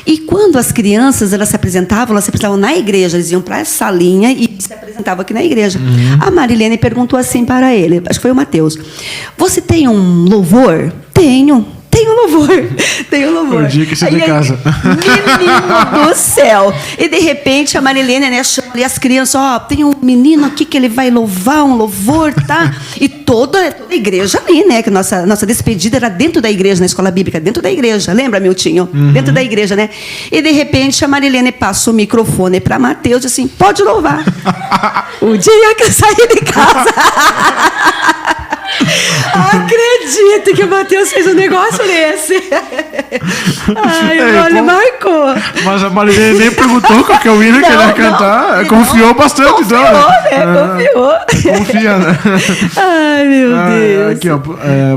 E quando as crianças elas se apresentavam na igreja, eles iam para essa salinha e se apresentavam aqui na igreja. A Marilene perguntou assim para ele, acho que foi o Mateus, você tem um louvor? Tenho louvor. O dia que você Aí, de casa. Menino do céu. E de repente a Marilene, né, chama ali as crianças, tem um menino aqui que ele vai louvar um louvor, tá? E toda a igreja ali, né? Que nossa despedida era dentro da igreja, na escola bíblica, dentro da igreja. Lembra, Miltinho? Dentro da igreja, né? E de repente a Marilene passa o microfone para Mateus e diz assim, pode louvar. O dia que eu saí de casa. Acredito que o Mateus fez um negócio desse. Ai, olha, marcou. Mas a Marilene nem perguntou qual que é o hino que ele ia cantar. Confiou bastante, então. Confiou. Confia, né? Ai, meu Deus. Aqui, ó,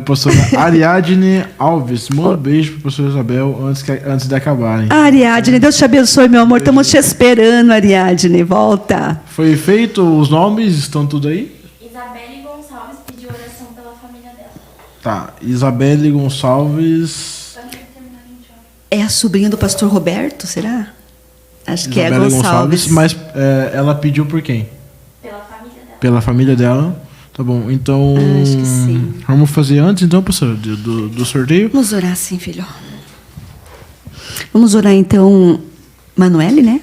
pastora Ariadne Alves. Manda um beijo para a professora Isabel antes de acabarem. Ariadne, Deus te abençoe, meu amor. Estamos te esperando, Ariadne. Volta. Foi feito os nomes, estão tudo aí? Isabelle Gonçalves pediu oração pela família dela. Tá, Isabelle Gonçalves. Antes de terminar, gente, ó. É a sobrinha do pastor Roberto, será? Acho que Isabela é Gonçalves. Mas ela pediu por quem? Pela família dela. Pela família dela. Tá bom, então... Acho que sim. Vamos fazer antes, então, pastor, do sorteio? Vamos orar sim, filho. Vamos orar então, Manuele, né?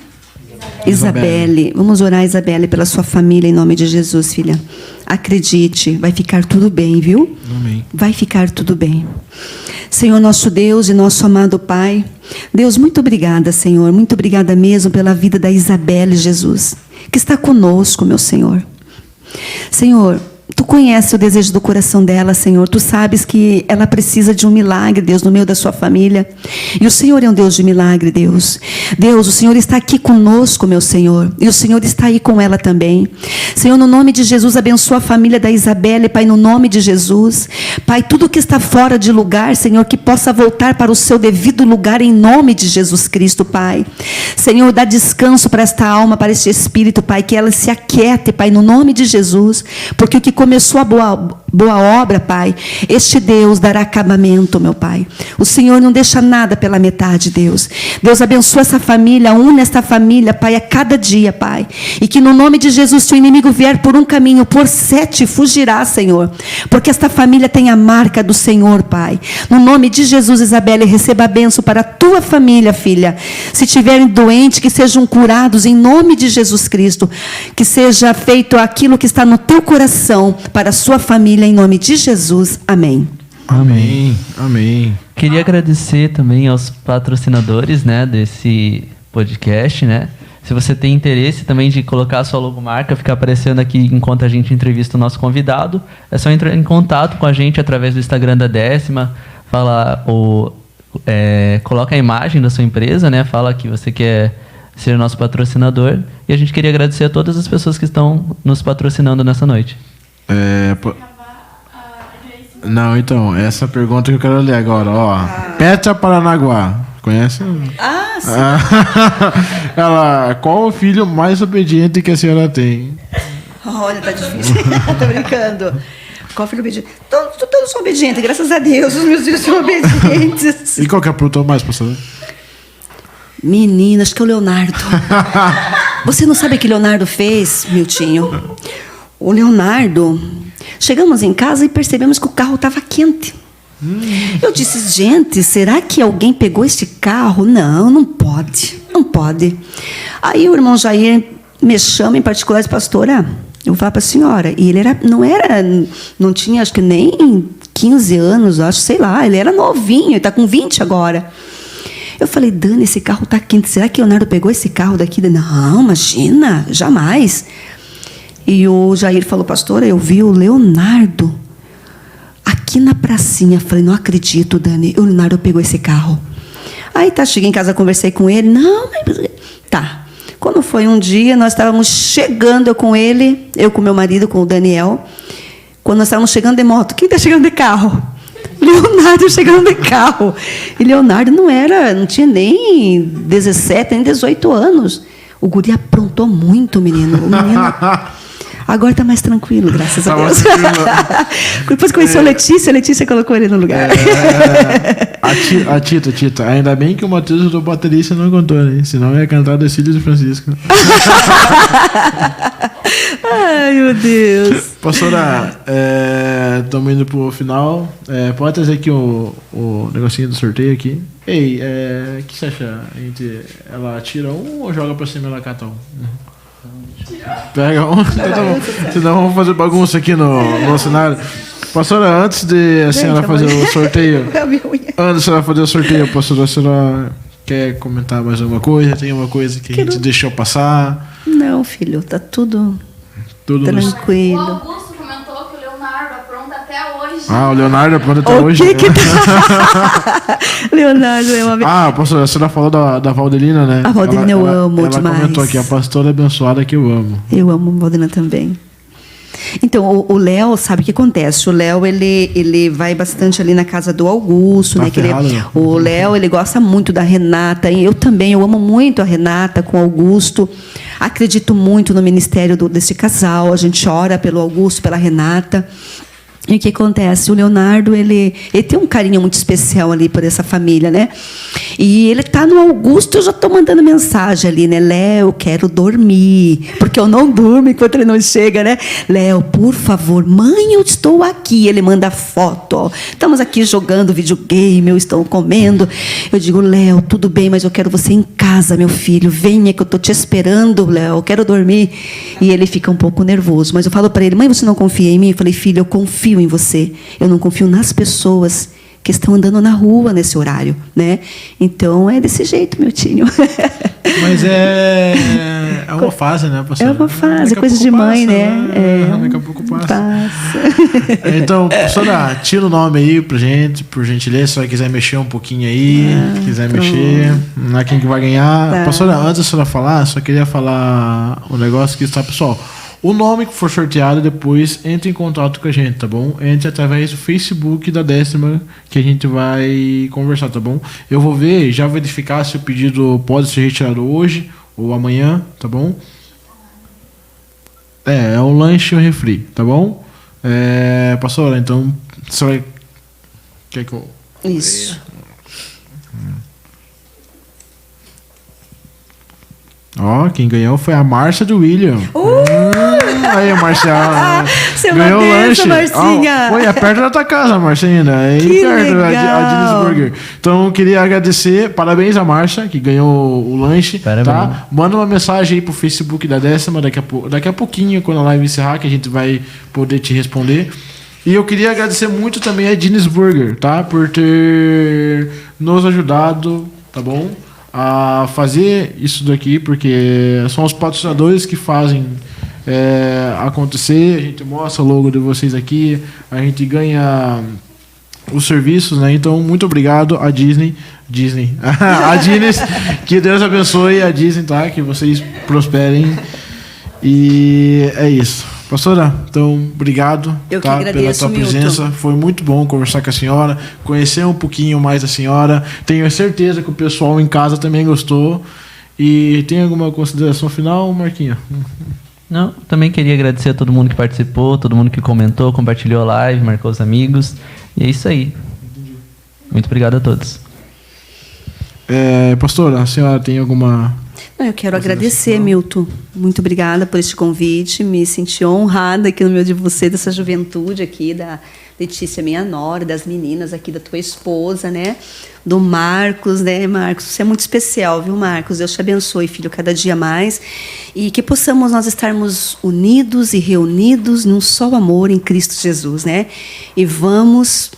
Isabelle. Vamos orar, Isabelle, pela sua família, em nome de Jesus, filha. Acredite, vai ficar tudo bem, viu? Amém. Vai ficar tudo bem. Senhor, nosso Deus e nosso amado Pai, Deus, muito obrigada, Senhor, muito obrigada mesmo pela vida da Isabelle, Jesus, que está conosco, meu Senhor. Senhor, Tu conheces o desejo do coração dela, Senhor. Tu sabes que ela precisa de um milagre, Deus, no meio da sua família. E o Senhor é um Deus de milagre, Deus. Deus, o Senhor está aqui conosco, meu Senhor. E o Senhor está aí com ela também. Senhor, no nome de Jesus, abençoa a família da Isabelle, Pai, no nome de Jesus. Pai, tudo que está fora de lugar, Senhor, que possa voltar para o seu devido lugar, em nome de Jesus Cristo, Pai. Senhor, dá descanso para esta alma, para este espírito, Pai, que ela se aquiete, Pai, no nome de Jesus. Porque o que começou a boa obra, Pai, este Deus dará acabamento, meu Pai. O Senhor não deixa nada pela metade, Deus. Deus abençoa essa família, une esta família, Pai, a cada dia, Pai. E que no nome de Jesus, se o inimigo vier por um caminho, por 7 fugirá, Senhor. Porque esta família tem a marca do Senhor, Pai. No nome de Jesus, Isabelle, receba a bênção para a tua família, filha. Se tiverem doentes, que sejam curados em nome de Jesus Cristo. Que seja feito aquilo que está no teu coração para a sua família, em nome de Jesus. Amém. Amém. Amém. Queria agradecer também aos patrocinadores, né, desse podcast, né? Se você tem interesse também de colocar a sua logomarca, ficar aparecendo aqui enquanto a gente entrevista o nosso convidado, é só entrar em contato com a gente através do Instagram da 10ª, coloca a imagem da sua empresa, né? Fala que você quer ser nosso patrocinador. E a gente queria agradecer a todas as pessoas que estão nos patrocinando nessa noite. Não, então, essa pergunta que eu quero ler agora, ó. Petra Paranaguá, conhece? Ah, sim. Ela, qual o filho mais obediente que a senhora tem? Olha, tá difícil. Tô brincando. Qual filho obediente? Todos são obedientes, graças a Deus. Os meus filhos são obedientes. E qual que aprontou mais, pastor? Menina, acho que é o Leonardo. Você não sabe o que Leonardo fez, Miltinho? O Leonardo... Chegamos em casa e percebemos que o carro estava quente. Eu disse, gente, será que alguém pegou este carro? Não, não pode, não pode. Aí o irmão Jair me chama em particular e disse, pastora, eu vou falar para a senhora. E ele não tinha acho que nem 15 anos, acho, sei lá, ele era novinho, ele está com 20 agora. Eu falei, Dani, esse carro está quente, será que o Leonardo pegou esse carro daqui? Não, imagina, jamais. E o Jair falou, pastora, eu vi o Leonardo aqui na pracinha. Falei, não acredito, Dani, o Leonardo pegou esse carro. Aí tá, cheguei em casa, conversei com ele. Não, mas... Tá. Quando foi um dia, nós estávamos chegando, eu com ele, eu com meu marido, com o Daniel. Quando nós estávamos chegando de moto, quem está chegando de carro? Leonardo chegando de carro. E Leonardo não tinha nem 17, nem 18 anos. O guri aprontou muito, menino. O menino... Agora está mais tranquilo, graças a Deus. Depois conheceu a Letícia colocou ele no lugar. A Tita, ainda bem que o Matheus do baterista não contou, né? Senão ia cantar dos filhos de Francisco. Ai, meu Deus. Pastora, estamos indo pro final. Pode trazer aqui o negocinho do sorteio aqui. Ei, o que você acha? Ela tira um ou joga pra cima e ela cata um? Pega um, senão vamos fazer bagunça aqui no cenário. Pastora, antes de a senhora fazer o sorteio, pastora, a senhora quer comentar mais alguma coisa? Tem uma coisa que a gente deixou passar? Não, filho, tá tudo tranquilo. O Augusto comentou que o Leonardo apronta até hoje. Ah, o Leonardo apronta até hoje? Leonardo é uma... pastora, a senhora falou da Valdelina, né? A Valdelina eu amo demais. Ela comentou aqui, a pastora abençoada que eu amo. Eu amo a Valdelina também. Então, o Léo, sabe o que acontece? O Léo, ele vai bastante ali na casa do Augusto, tá né? Ferrado, né? O Léo, ele gosta muito da Renata. E eu também, eu amo muito a Renata com o Augusto. Acredito muito no ministério desse casal. A gente ora pelo Augusto, pela Renata. E o que acontece? O Leonardo, ele tem um carinho muito especial ali por essa família, né? E ele tá no Augusto, eu já estou mandando mensagem ali, né? Léo, quero dormir. Porque eu não durmo enquanto ele não chega, né? Léo, por favor, mãe, eu estou aqui. Ele manda foto, ó. Estamos aqui jogando videogame, eu estou comendo. Eu digo, Léo, tudo bem, mas eu quero você em casa, meu filho. Venha que eu estou te esperando, Léo, eu quero dormir. E ele fica um pouco nervoso. Mas eu falo para ele, mãe, você não confia em mim? Eu falei, filho, eu confio em você. Eu não confio nas pessoas que estão andando na rua nesse horário, né? Então é desse jeito, meu tio. Mas é uma fase, né, pastora? É uma fase, coisa de mãe, né? Daqui a pouco passa. Então, pastora, tira o nome aí pra gente, por gentileza, se você quiser mexer um pouquinho aí, quiser mexer, não é quem que vai ganhar. Tá. Pastora, antes da senhora falar, só queria falar um negócio que está, pessoal. O nome que for sorteado depois, entre em contato com a gente, tá bom? Entre através do Facebook da 10ª que a gente vai conversar, tá bom? Eu vou ver, já verificar se o pedido pode ser retirado hoje ou amanhã, tá bom? É um lanche e um refri, tá bom? Pastora, então, você vai... Quer que eu... Isso. Ó, quem ganhou foi a Márcia do William. Aí, a Márcia Você ganhou o lanche. Marcinha. Foi perto da tua casa, Márcia, ainda. Aí Que perto, legal. a Diniz Burger. Então, eu queria agradecer. Parabéns a Márcia, que ganhou o lanche. Parabéns. Tá? Manda uma mensagem aí pro Facebook da 10ª, daqui a pouquinho, quando a live encerrar, que a gente vai poder te responder. E eu queria agradecer muito também a Diniz Burger, tá? Por ter nos ajudado, tá bom? A fazer isso daqui, porque são os patrocinadores que fazem acontecer. A gente mostra o logo de vocês aqui, a gente ganha os serviços, né? Então, muito obrigado a Disney, a Diniz, que Deus abençoe a Disney, tá? Que vocês prosperem. E é isso. Pastora, então, obrigado, Eu que tá, agradeço, pela tua presença. Milton. Foi muito bom conversar com a senhora, conhecer um pouquinho mais da senhora. Tenho certeza que o pessoal em casa também gostou. E tem alguma consideração final, Marquinhos? Não, também queria agradecer a todo mundo que participou, todo mundo que comentou, compartilhou a live, marcou os amigos. E é isso aí. Muito obrigado a todos. Pastora, a senhora tem alguma... Eu quero agradecer, Milton. Muito obrigada por este convite. Me senti honrada aqui no meio de você, dessa juventude aqui, da Letícia, minha nora, das meninas aqui, da tua esposa, né? Do Marcos, né, Marcos? Você é muito especial, viu, Marcos? Deus te abençoe, filho, cada dia mais. E que possamos nós estarmos unidos e reunidos num só amor em Cristo Jesus, né? E vamos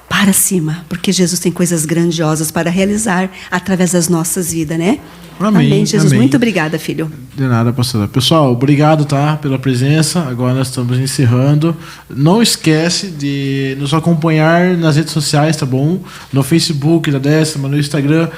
para cima, porque Jesus tem coisas grandiosas para realizar através das nossas vidas, né? Amém, Jesus. Amém. Muito obrigada, filho. De nada, pastora. Pessoal, obrigado, tá, pela presença. Agora nós estamos encerrando. Não esquece de nos acompanhar nas redes sociais, tá bom? No Facebook da 10ª, no Instagram.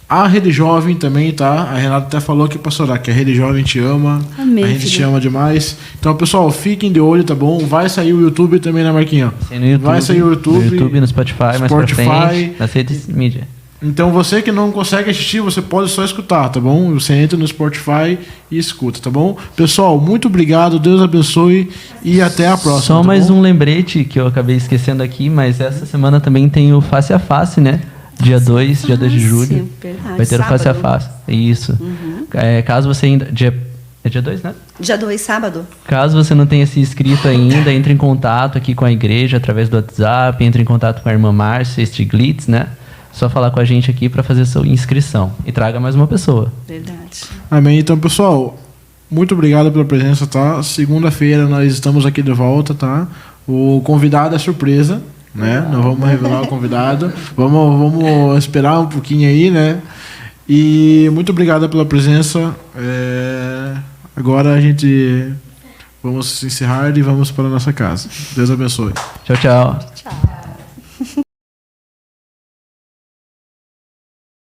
A Rede Jovem também, tá? A Renata até falou aqui, pastora, que a Rede Jovem te ama. Amém, a gente filho. te ama demais. Então, pessoal, fiquem de olho, tá bom? Vai sair o YouTube também, né, Marquinhos? Tem no YouTube, Vai sair o YouTube. no YouTube, no Spotify, mais pra frente, nas redes mídia. Então, você que não consegue assistir, você pode só escutar, tá bom? Você entra no Spotify e escuta, tá bom? Pessoal, muito obrigado, Deus abençoe e até a próxima. Só tá mais bom? um lembrete que eu acabei esquecendo aqui, mas essa semana também tem o Face a Face, né? Dia 2 de julho. Verdade, Vai ter o Face a sábado. Face. Isso. Caso você ainda... É dia 2, né? Dia 2, sábado. Caso você não tenha se inscrito ainda, entre em contato aqui com a igreja através do WhatsApp, entre em contato com a irmã Márcia Stiglitz, né? Só falar com a gente aqui para fazer sua inscrição. E traga mais uma pessoa. Verdade. Amém. Então, pessoal, muito obrigado pela presença, tá? Segunda-feira nós estamos aqui de volta, tá? O convidado é surpresa, né? Não vamos revelar o convidado. Vamos esperar um pouquinho aí, né? E muito obrigado pela presença. Agora a gente vamos encerrar e vamos para a nossa casa. Deus abençoe. Tchau, tchau. Tchau.